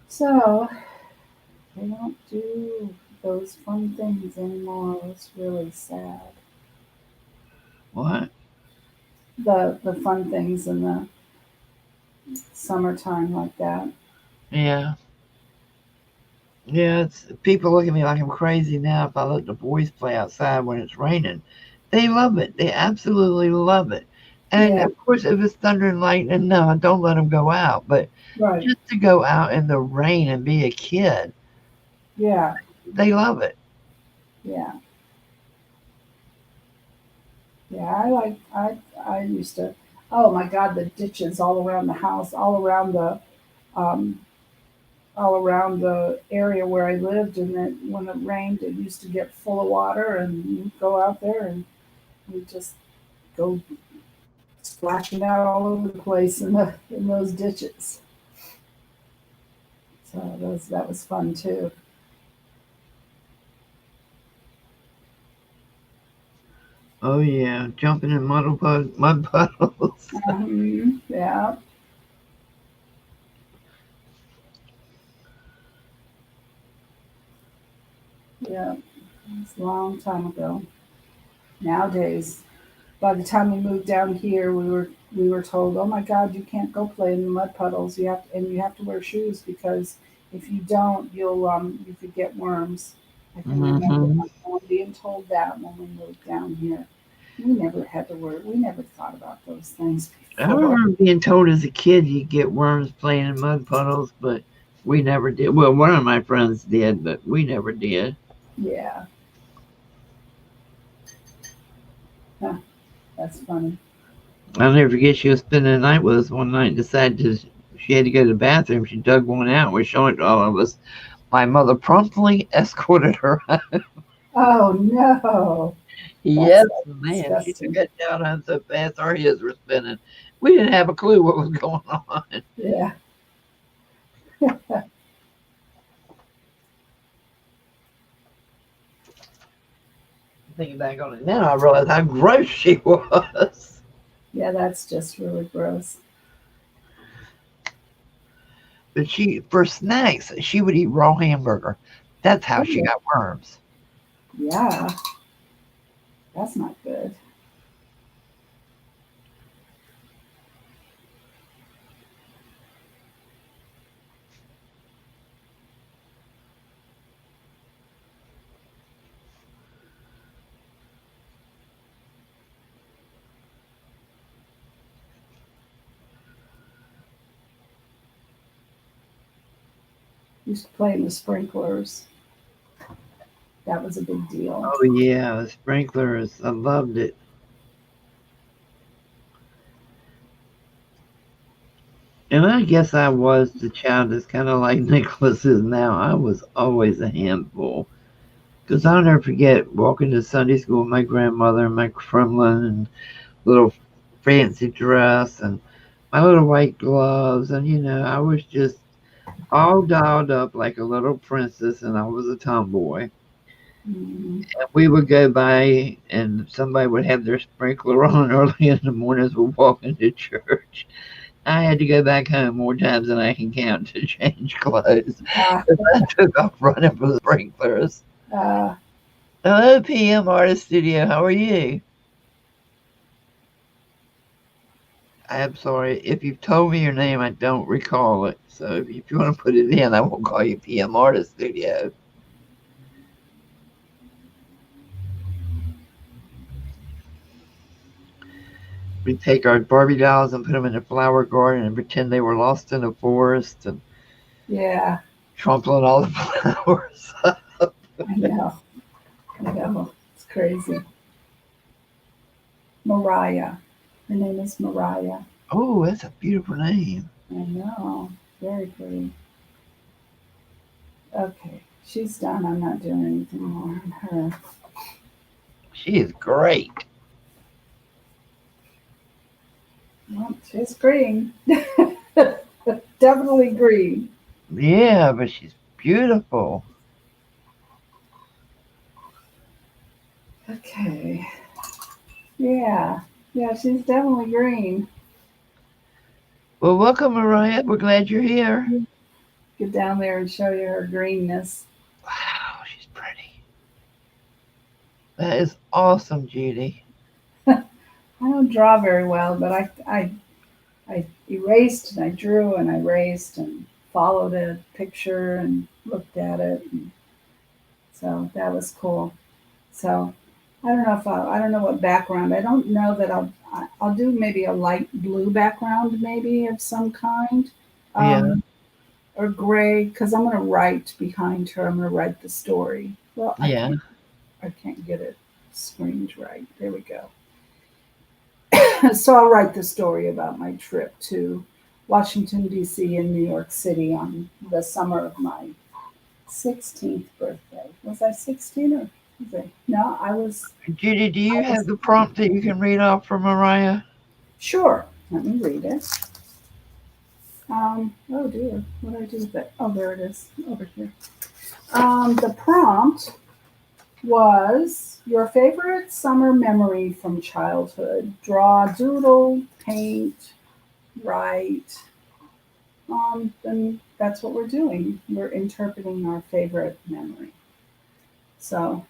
S1: so they don't do those fun things anymore. It's really sad.
S2: What?
S1: The fun things in the summertime like that.
S2: Yeah. Yeah, it's people look at me like I'm crazy now if I let the boys play outside when it's raining. They love it. They absolutely love it. And
S1: Yeah,
S2: of course, if it's thunder and lightning, no, I don't let them go out. But
S1: right.
S2: just to go out in the rain and be a kid,
S1: Yeah,
S2: they love it.
S1: yeah, yeah. I used to. Oh my God, the ditches all around the house, um, all around the area where I lived, and then when it rained, it used to get full of water, and you'd go out there and we'd just go splashing out all over the place in those ditches. So that was fun too.
S2: Oh yeah, jumping in mud puddles.
S1: Yeah, yeah. It's a long time ago. Nowadays, by the time we moved down here, we were told, "Oh my God, you can't go play in the mud puddles. You have to wear shoes because if you don't, you could get worms." I can remember
S2: Hmm.
S1: my mom being told that when we moved down here. We never had to worry. We never thought about those things
S2: I
S1: before.
S2: remember being told as a kid you get worms playing in mud puddles, but we never did. Well, one of my friends did, but we never did.
S1: Yeah, huh, that's funny.
S2: I'll never forget she was spending the night with us one night and decided she had to go to the bathroom. She dug one out and was showing it to all of us. My mother promptly escorted her.
S1: Oh no,
S2: Yes,
S1: that's
S2: ma'am. She took
S1: disgusting.
S2: that down on so fast our heads were spinning. We didn't have a clue what was going on.
S1: Yeah,
S2: Thinking back on it now, I realize how gross she was.
S1: yeah, that's just really gross.
S2: But for snacks, she would eat raw hamburger. That's how she
S1: Oh,
S2: got worms.
S1: yeah, that's not good. Used to play in the sprinklers. That was a big deal.
S2: Oh yeah, the sprinklers. I loved it. And I guess I was the child that's kind of like Nicholas is now. I was always a handful. Because I'll never forget walking to Sunday school with my grandmother and my Kremlin and little fancy dress and my little white gloves. And, I was just all dolled up like a little princess and I was a tomboy.
S1: Mhm.
S2: And we would go by, and somebody would have their sprinkler on early in the morning as we're walking to church. I had to go back home more times than I can count to change clothes.
S1: Uh,
S2: I took off running for the sprinklers.
S1: uh,
S2: Hello, PM Artist Studio. How are you? I'm sorry. If you've told me your name, I don't recall it. So if you want to put it in, I will call you PM Artist Studio. We take our Barbie dolls and put them in a flower garden and pretend they were lost in the forest and
S1: yeah,
S2: trampling all the flowers.
S1: I know. I know. It's crazy. Mariah. Her name is Mariah.
S2: Oh, that's a beautiful name.
S1: I know. Very pretty. Okay. She's done. I'm not doing anything more on her.
S2: She is great.
S1: Well, she's green. Definitely green.
S2: Yeah, but she's beautiful.
S1: Okay. Yeah. Yeah, she's definitely green.
S2: Well, welcome, Mariah. We're glad you're here.
S1: Get down there and show you her greenness.
S2: Wow, she's pretty. That is awesome, Judy.
S1: I don't draw very well, but I erased and I drew and I erased and followed a picture and looked at it. And so that was cool. So I don't know if I don't know what background. I don't know that I'll do maybe a light blue background maybe of some kind,
S2: Yeah,
S1: um, or gray because I'm going to write behind her. I'm going to write the story. Well,
S2: yeah.
S1: I can't get it screened right. There we go. So I'll write the story about my trip to Washington D.C. and New York City on the summer of my 16th birthday. Was I 16 or was I? No, I was.
S2: Judy, do
S1: I
S2: you
S1: was
S2: have the prompt that you can read off for Mariah?
S1: sure. Let me read it. Oh dear, what did I do with it? Oh, there it is over here. The prompt was your favorite summer memory from childhood. Draw, doodle, paint, write. Then that's what we're doing. We're interpreting our favorite memory. So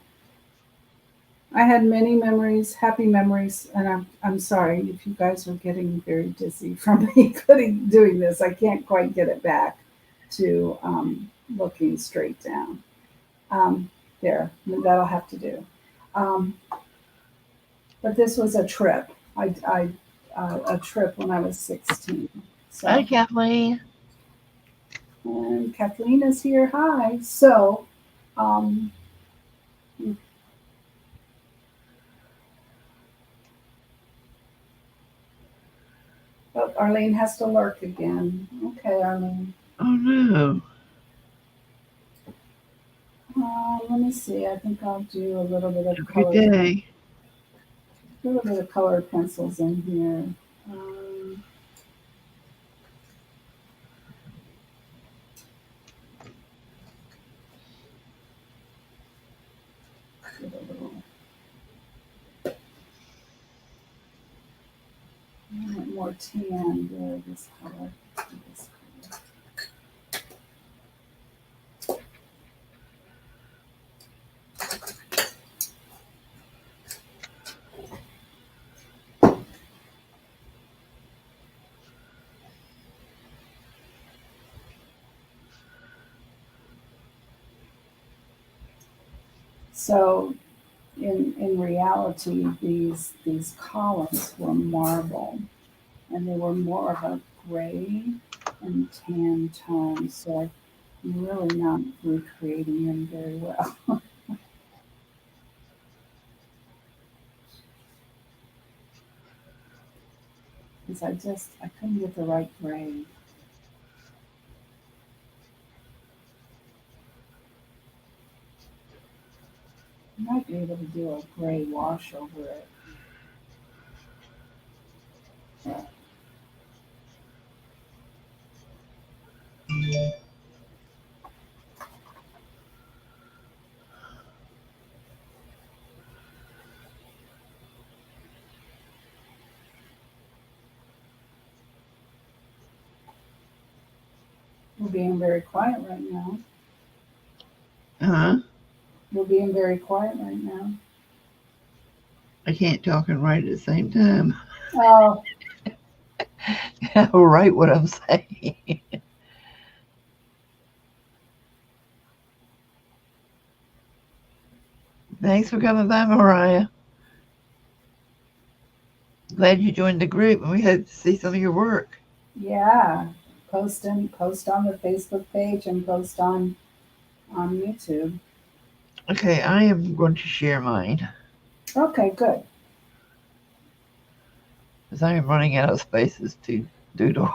S1: I had many memories, happy memories, and I'm sorry if you guys are getting very dizzy from me doing this. I can't quite get it back to looking straight down. Um, there, that'll have to do. Um, but this was a trip. I a trip when I was 16.
S2: Hi,
S1: So
S2: Kathleen.
S1: and Kathleen is here. Hi. So um, oh, Arlene has to lurk again. Okay, Arlene.
S2: Oh no.
S1: Let me see. I think I'll do a little bit of
S2: Have a good
S1: color,
S2: day.
S1: a little bit of colored pencils in here. Um, get a little more tan there. This color. This color. So in reality, these columns were marble, and they were more of a gray and tan tone. So I'm really not recreating them very well because I couldn't get the right gray. I might be able to do a gray wash over it. We're being very quiet right now.
S2: Huh?
S1: We're being very quiet right now.
S2: I can't talk and write at the same time.
S1: Oh,
S2: I'll write what I'm saying. Thanks for coming by, Mariah. Glad you joined the group, and we hope to see some of your work.
S1: yeah. Post on the Facebook page and post on YouTube.
S2: Okay, I am going to share mine
S1: Okay, good.
S2: because I am running out of spaces to doodle.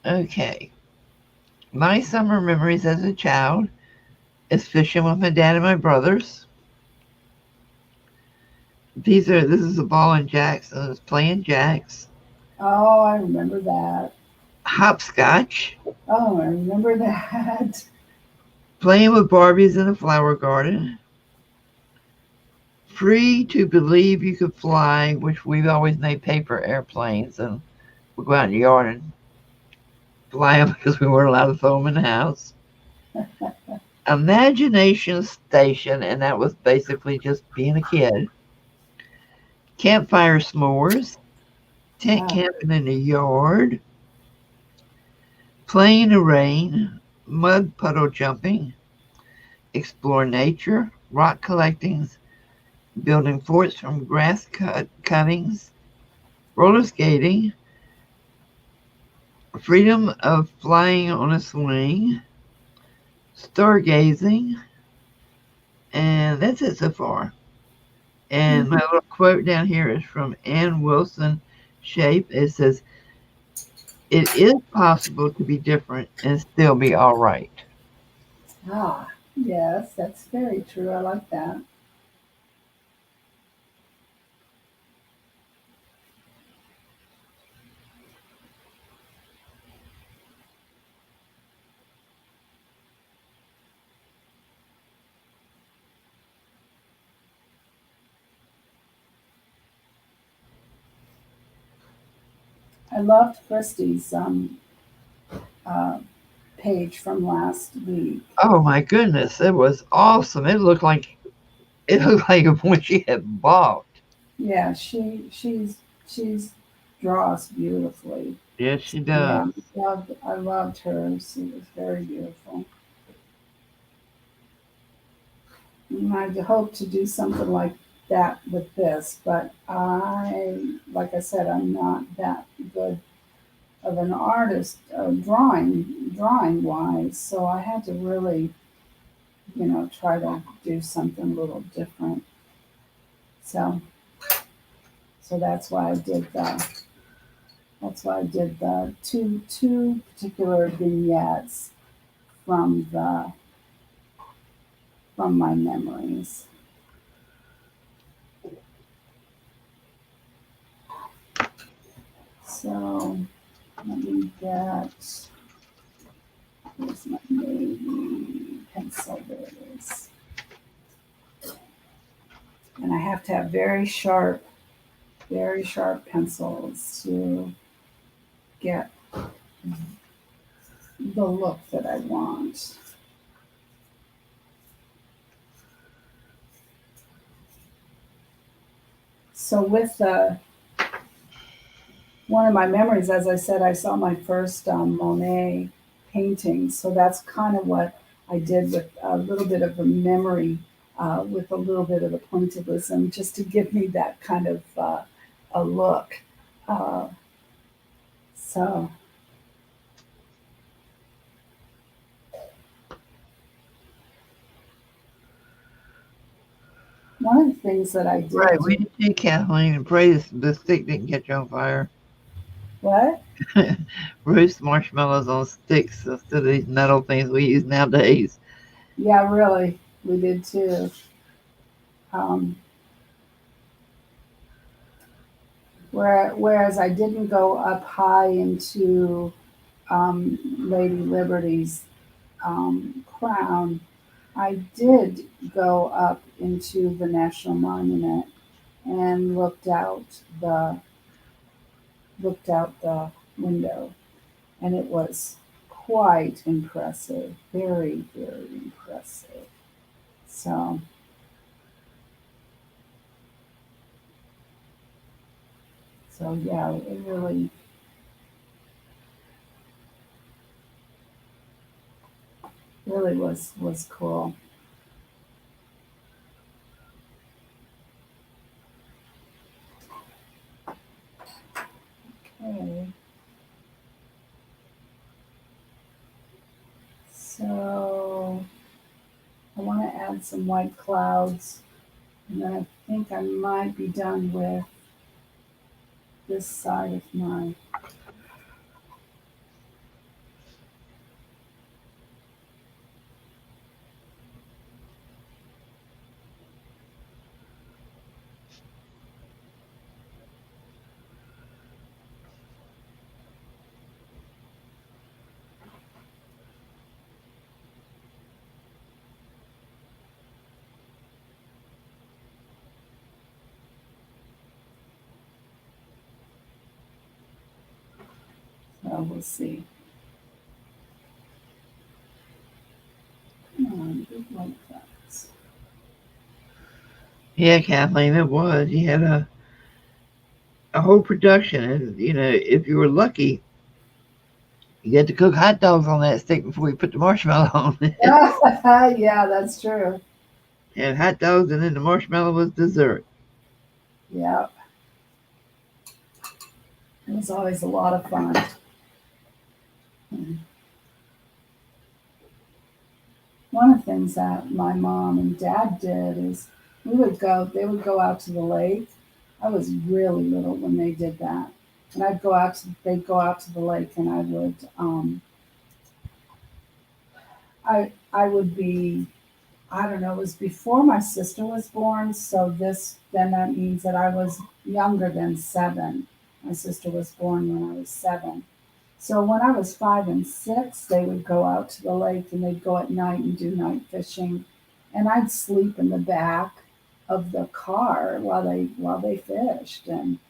S2: Okay, my summer memories as a child is fishing with my dad and my brothers. This is a ball and jacks, so it's playing jacks.
S1: Oh, I remember that.
S2: Hopscotch,
S1: Oh, I remember that.
S2: playing with Barbies in the flower garden. Free to believe you could fly, which we've always made paper airplanes, and we go out in the yard and fly them because we weren't allowed to throw them in the house. Imagination Station, and that was basically just being a kid. Campfire s'mores, tent
S1: Ah,
S2: camping in the yard, playing in the rain, mud puddle jumping, explore nature, rock collectings, building forts from cuttings, roller skating, freedom of flying on a swing, stargazing, and that's it so far. And my little quote down here is from Ann Wilson Shape. It says, "It is possible to be different and still be all right."
S1: yes, that's very true. I like that. I loved Christy's uh, page from last week.
S2: Oh my goodness, it was awesome. It looked like when she had bought.
S1: Yeah, she's draws beautifully.
S2: Yes, she
S1: Yeah,
S2: does.
S1: I loved hers. It was very beautiful. And I hope to do something like that with this, but like I said, I'm not that good of an artist, drawing wise. So I had to really, try to do something a little different. So, so that's why I did the two particular vignettes from the from my memories. So let me get here's my navy pencil. There it is. And I have to have very sharp pencils to get the look that I want. So with one of my memories, as I said, I saw my first Monet painting. So that's kind of what I did with a little bit of a memory, with a little bit of the pointillism, just to give me that kind of a look. Uh, so one of the things that I
S2: Right,
S1: did
S2: we
S1: do,
S2: did too, Kathleen, and pray the stick didn't catch on fire.
S1: what?
S2: Roast marshmallows on sticks instead of these metal things we use nowadays.
S1: Yeah, really, we did too. Um, whereas I didn't go up high into Lady Liberty's crown, I did go up into the National Monument and the looked out the window, and it was quite impressive, very very impressive. So yeah, it really was cool. Okay, so I want to add some white clouds, and then I think I might be done with this side of my. So we'll see. Come on, big white clouds.
S2: Yeah, Kathleen, it was. You had a whole production, and if you were lucky, you had to cook hot dogs on that stick before you put the marshmallow on it.
S1: Yeah, that's true.
S2: And hot dogs, and then the marshmallow was dessert.
S1: Yeah, it was always a lot of fun. One of the things that my mom and dad did is they would go out to the lake. I was really little when they did that. And they'd go out to the lake and I would be, I don't know, it was before my sister was born. Then that means that I was younger than 7. My sister was born when I was 7. So when I was 5 and 6, they would go out to the lake and they'd go at night and do night fishing, and I'd sleep in the back of the car while they fished. And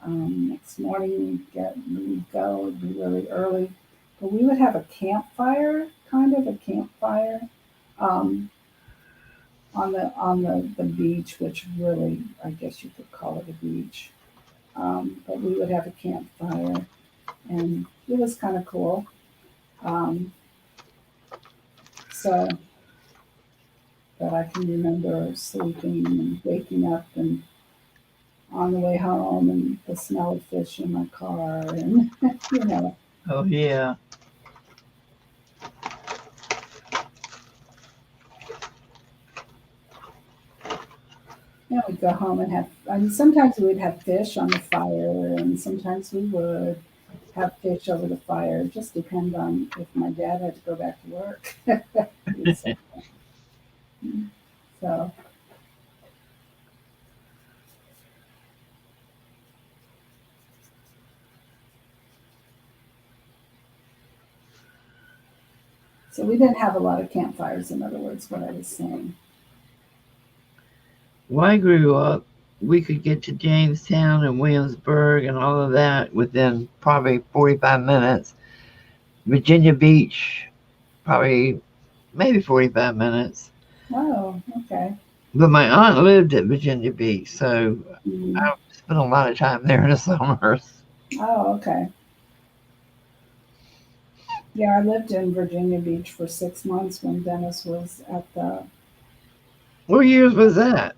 S1: next morning we'd go. It'd be really early, but we would have a campfire, kind of a campfire, um, on the beach, which really I guess you could call it a beach. But we would have a campfire, and it was kind of cool. Um, so that I can remember sleeping and waking up and on the way home and the smell of fish in my car and you know,
S2: Oh yeah.
S1: we'd go home and have. I mean, sometimes we'd have fish on the fire, and sometimes we would have fish over the fire. It just depend on if my dad had to go back to work. So we didn't have a lot of campfires. In other words, what I was saying.
S2: When I grew up, we could get to Jamestown and Williamsburg and all of that within probably 45 minutes. Virginia Beach, probably maybe 45 minutes.
S1: Oh, okay.
S2: But my aunt lived at Virginia Beach, so
S1: Mm.
S2: I spent a lot of time there in the summers.
S1: Oh, okay. Yeah, I lived in Virginia Beach for 6 months when Dennis was at the.
S2: What years was that?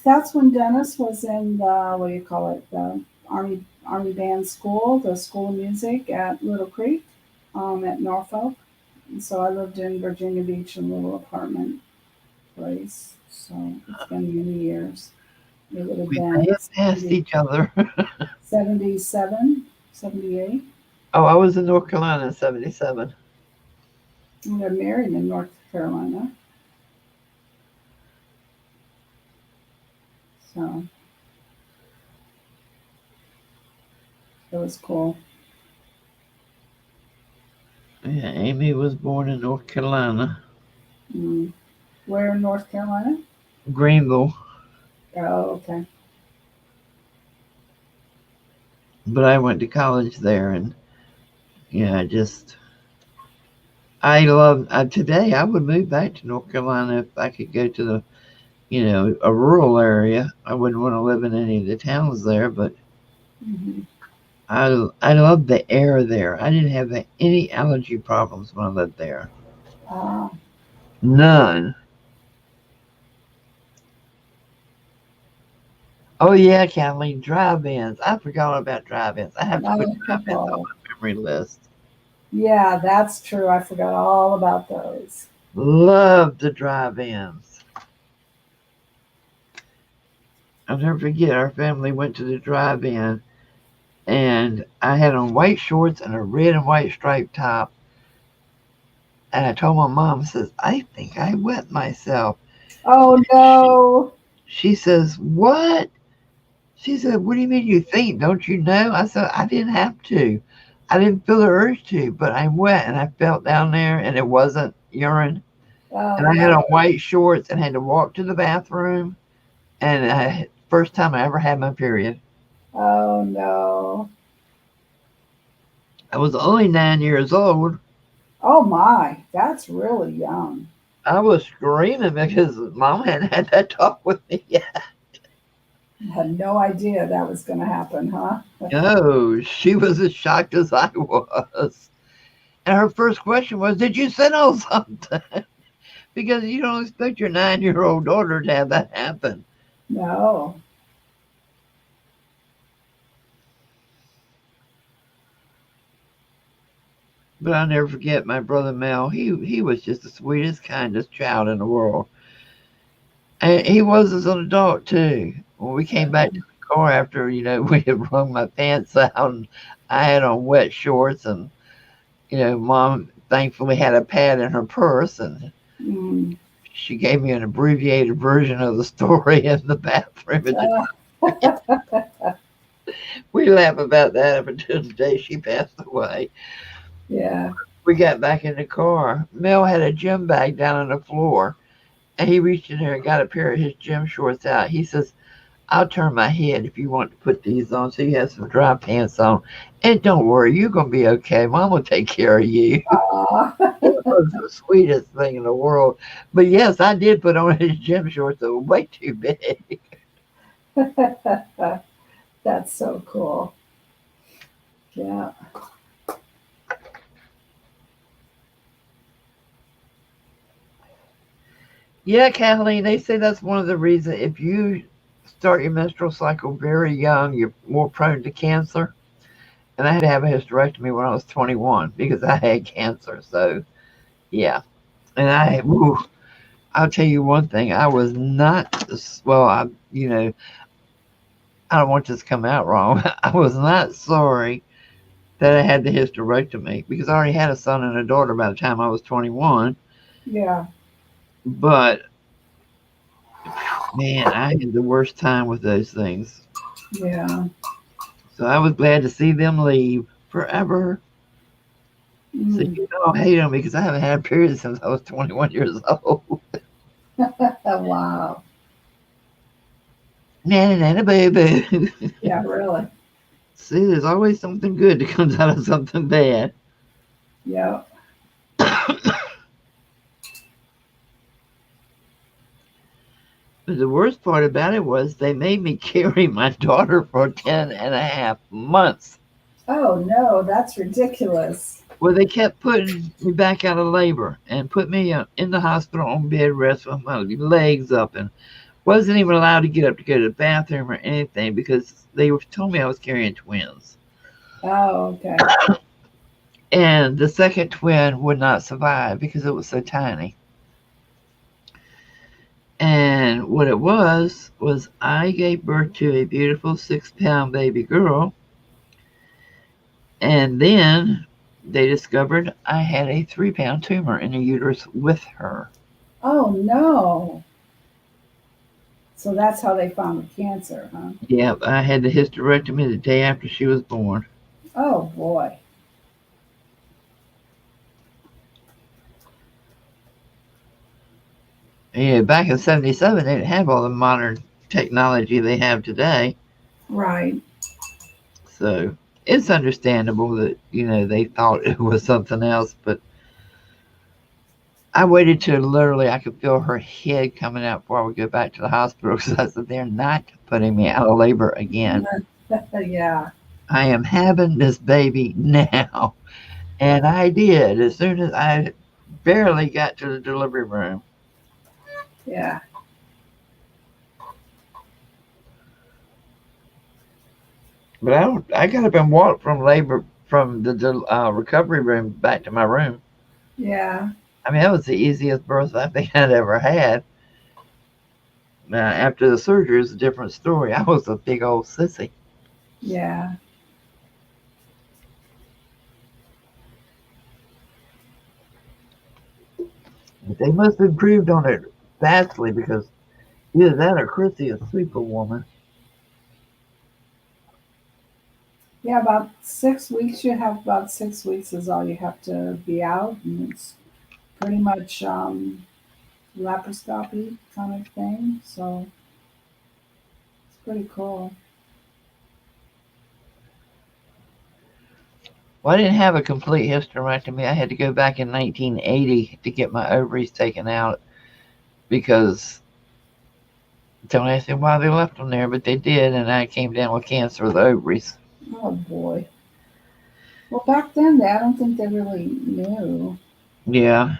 S1: That's when Dennis was in the, what do you call it, the Army Band School, the School of Music at Little Creek, at Norfolk. And so I lived in Virginia Beach in a little apartment place. So it's been many years. It would have
S2: We may
S1: been
S2: have passed each other.
S1: 77, 78.
S2: Oh, I was in North Carolina in 77.
S1: We got married in North Carolina. So it was cool.
S2: Yeah, Amy was born in North Carolina,
S1: Mm. Where in North Carolina?
S2: Greenville,
S1: Oh, okay.
S2: but I went to college there, and yeah, I love. Today, I would move back to North Carolina if I could go to a rural area. I wouldn't want to live in any of the towns there, but
S1: Hmm.
S2: I love the air there. I didn't have any allergy problems when I lived there.
S1: Ah,
S2: None. Oh yeah, Kathleen, drive-ins. I forgot all about drive-ins. I have to put drive-ins on
S1: oh,
S2: my memory list.
S1: yeah, that's true. I forgot all about those.
S2: Love the drive-ins. I'll never forget our family went to the drive-in and I had on white shorts and a red and white striped top. And I told my mom, says, I think I wet myself.
S1: Oh
S2: She
S1: no.
S2: she says, what? She said, what do you mean you think? Don't you know? I said, I didn't have to. I didn't feel the urge to, but I'm wet and I felt down there and it wasn't urine. And
S1: Oh
S2: I had
S1: no.
S2: on white shorts and had to walk to the bathroom. And first time I ever had my period.
S1: Oh no.
S2: I was only 9 years old.
S1: Oh my, that's really young.
S2: I was screaming because mom hadn't had that talk with me yet.
S1: I had no idea that was going to happen, huh?
S2: No, she was as shocked as I was. And her first question was, did you sit on something? Because you don't expect your 9 year old daughter to have that happen.
S1: No.
S2: But I'll never forget my brother Mel. He was just the sweetest, kindest child in the world. And he was as an adult too. When we came back to the car after, we had wrung my pants out and I had on wet shorts and, mom thankfully had a pad in her purse and
S1: Mm.
S2: she gave me an abbreviated version of the story in the bathroom. We laugh about that up until the day she passed away.
S1: Yeah.
S2: We got back in the car. Mel had a gym bag down on the floor, and he reached in there and got a pair of his gym shorts out. He says, I'll turn my head if you want to put these on so you have some dry pants on. And don't worry, you're going to be okay. Mom will take care of you.
S1: Aw.
S2: It was the sweetest thing in the world. But yes, I did put on his gym shorts that were way too big.
S1: That's so cool. Yeah.
S2: Yeah, Kathleen, they say that's one of the reasons if you start your menstrual cycle very young, you're more prone to cancer. And I had to have a hysterectomy when I was 21 because I had cancer. So, yeah. And I'll tell you one thing. I was not, well, I don't want this to come out wrong. I was not sorry that I had the hysterectomy because I already had a son and a daughter by the time I was 21.
S1: Yeah.
S2: But man, I had the worst time with those things.
S1: Yeah.
S2: So I was glad to see them leave forever. So
S1: Mm.
S2: you don't hate on me because I haven't had a period since I was 21 years old.
S1: Wow.
S2: Nana, nana, boo, boo.
S1: Yeah, really.
S2: See, there's always something good that comes out of something bad.
S1: Yeah.
S2: But the worst part about it was they made me carry my daughter for 10.5 months.
S1: Oh no, that's ridiculous.
S2: Well, they kept putting me back out of labor and put me in the hospital on bed rest with my legs up and wasn't even allowed to get up to go to the bathroom or anything because they told me I was carrying twins.
S1: Oh, okay.
S2: And the second twin would not survive because it was so tiny. And what it was I gave birth to a beautiful 6-pound baby girl. And then they discovered I had a 3-pound tumor in the uterus with her.
S1: Oh no. So that's how they found the cancer, huh?
S2: Yep, I had the hysterectomy the day after she was born.
S1: Oh boy.
S2: You know, back in '77, they didn't have all the modern technology they have today.
S1: Right.
S2: So it's understandable that, they thought it was something else. But I waited till literally I could feel her head coming out before I would go back to the hospital because I said, they're not putting me out of labor again.
S1: Yeah.
S2: I am having this baby now. And I did as soon as I barely got to the delivery room.
S1: Yeah.
S2: But I got up and walked from labor from the recovery room back to my room.
S1: Yeah.
S2: I mean, that was the easiest birth I think I'd ever had. Now, after the surgery is a different story. I was a big old sissy.
S1: Yeah.
S2: But they must have improved on it vastly because either that or Chrissy is superwoman.
S1: Yeah, about 6 weeks. You have about 6 weeks is all you have to be out, and it's pretty much laparoscopy kind of thing. So it's pretty cool.
S2: Well, I didn't have a complete hysterectomy. I had to go back in 1980 to get my ovaries taken out because don't ask me why they left them there, but they did, and I came down with cancer of the ovaries.
S1: Oh boy. Well, back then, I don't think they really knew.
S2: Yeah.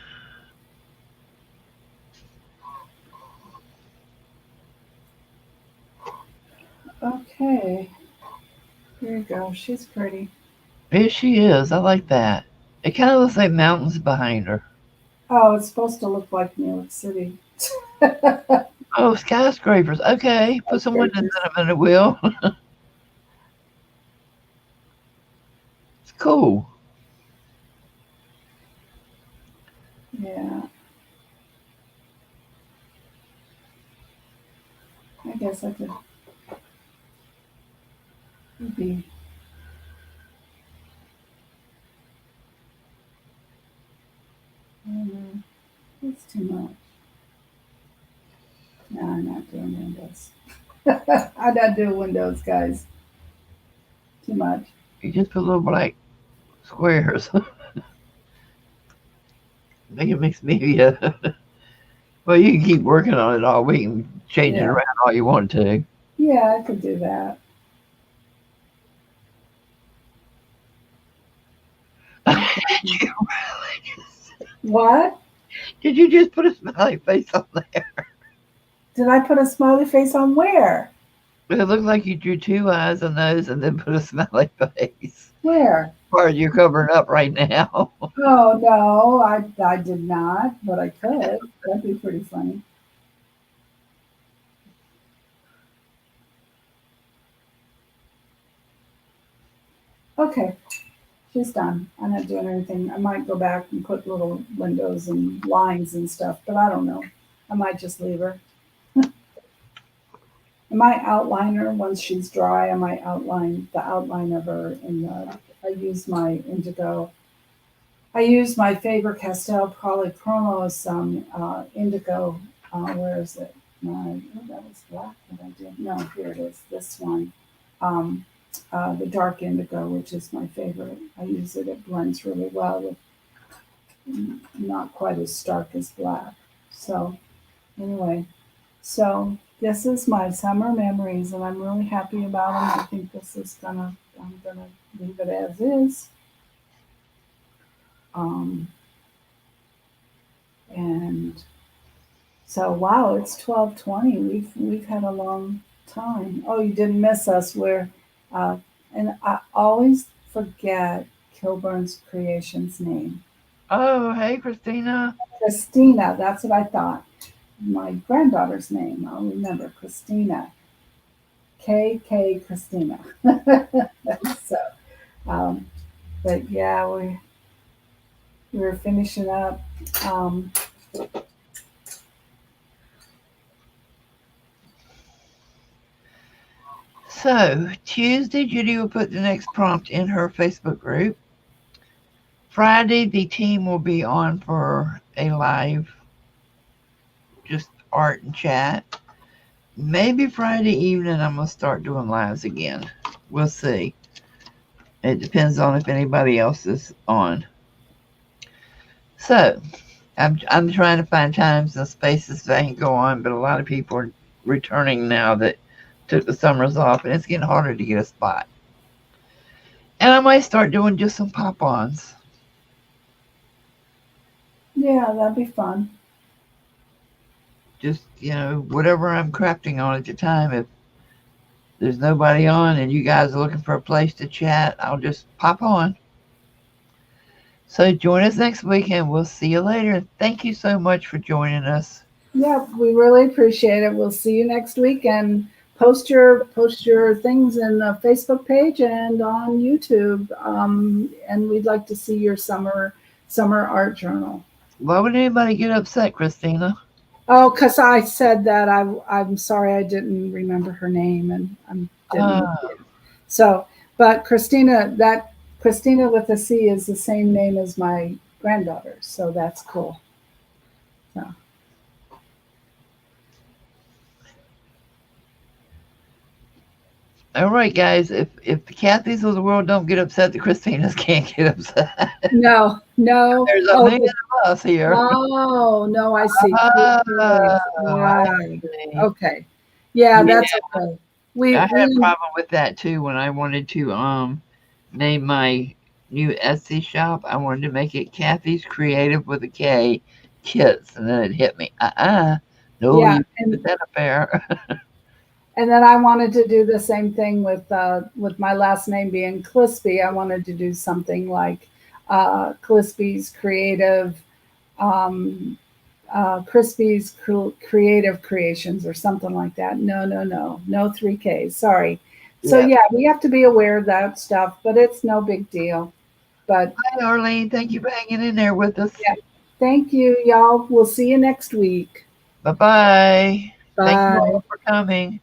S1: Okay, here you go. She's pretty.
S2: Here she is. I like that. It kind of looks like mountains behind her.
S1: Oh, it's supposed to look like New York City.
S2: Oh, skyscrapers. Okay, put some windows in
S1: Skyscrapers.
S2: them and it will. It's cool.
S1: Yeah, I guess I could be. It's too much. No, I'm not doing windows. I'm not doing windows, guys. Too much.
S2: You just put little black squares. Make it makes me. Well, you can keep working on it all week and change it
S1: Yeah,
S2: around all you want to.
S1: yeah, I could do that. What?
S2: Did you just put a smiley face on there?
S1: Did I put a smiley face on where?
S2: It looked like you drew two eyes, a nose, and then put a smiley face.
S1: Where?
S2: Part you're covering up right now.
S1: Oh no, I did not, but I could. That'd be pretty funny. Okay, she's done. I'm not doing anything. I might go back and put little windows and lines and stuff, but I don't know. I might just leave her. I might outline her once she's dry. I might outline the outline of her in the. I use my indigo. I use my Faber Castell Polychromos indigo. Where is it? Oh, that was black that I did. No, here it is. This one. Um, the dark indigo, which is my favorite. I use it. It blends really well with not quite as stark as black. So anyway, so this is my summer memories, and I'm really happy about them. I think this is gonna. I'm gonna leave it as is. Um, and so wow, it's 12:20. We've had a long time. Oh, you didn't miss us. Uh, and I always forget Kilburn's creation's name.
S2: Oh, hey, Christina.
S1: Christina. That's what I thought. My granddaughter's name. I'll remember Christina. K Christina. so, um, but yeah, we were finishing up. Um,
S2: So, Tuesday, Judy will put the next prompt in her Facebook group. Friday, the team will be on for a live just art and chat. Maybe Friday evening I'm gonna start doing lives again. We'll see. It depends on if anybody else is on. So I'm trying to find times and spaces that I can go on, but a lot of people are returning now that took the summers off, and it's getting harder to get a spot. And I might start doing just some pop-ons.
S1: Yeah, that'd be fun.
S2: Just whatever I'm crafting on at the time. If there's nobody on and you guys are looking for a place to chat, I'll just pop on. So join us next week and we'll see you later. Thank you so much for joining us.
S1: Yeah, we really appreciate it. We'll see you next week, and post your things in the Facebook page and on YouTube. And we'd like to see your summer art journal.
S2: Why would anybody get upset, Christina?
S1: Oh, because I said that I'm sorry I didn't remember her name, and didn't. So, but Christina with a C is the same name as my granddaughter, so that's cool. So.
S2: All right, guys. If the Kathys of the world don't get upset, the Christinas can't get upset.
S1: No.
S2: There's a million of us here.
S1: Oh no, I see.
S2: I see.
S1: Okay. Yeah, that's okay.
S2: I had a problem with that too when I wanted to name my new Etsy shop. I wanted to make it Kathy's Creative with a K Kits, and then it hit me. No,
S1: yeah,
S2: you put that up there.
S1: And then I wanted to do the same thing with my last name being Clispy. I wanted to do something like Crispy's Creative, Crispy's Creative Creations or something like that. No 3Ks. Sorry. So yeah, we have to be aware of that stuff, but it's no big deal. But
S2: hi, Arlene. Thank you for hanging in there with us.
S1: Yeah. Thank you, y'all. We'll see you next week.
S2: Bye-bye.
S1: Bye.
S2: Thank you all for coming.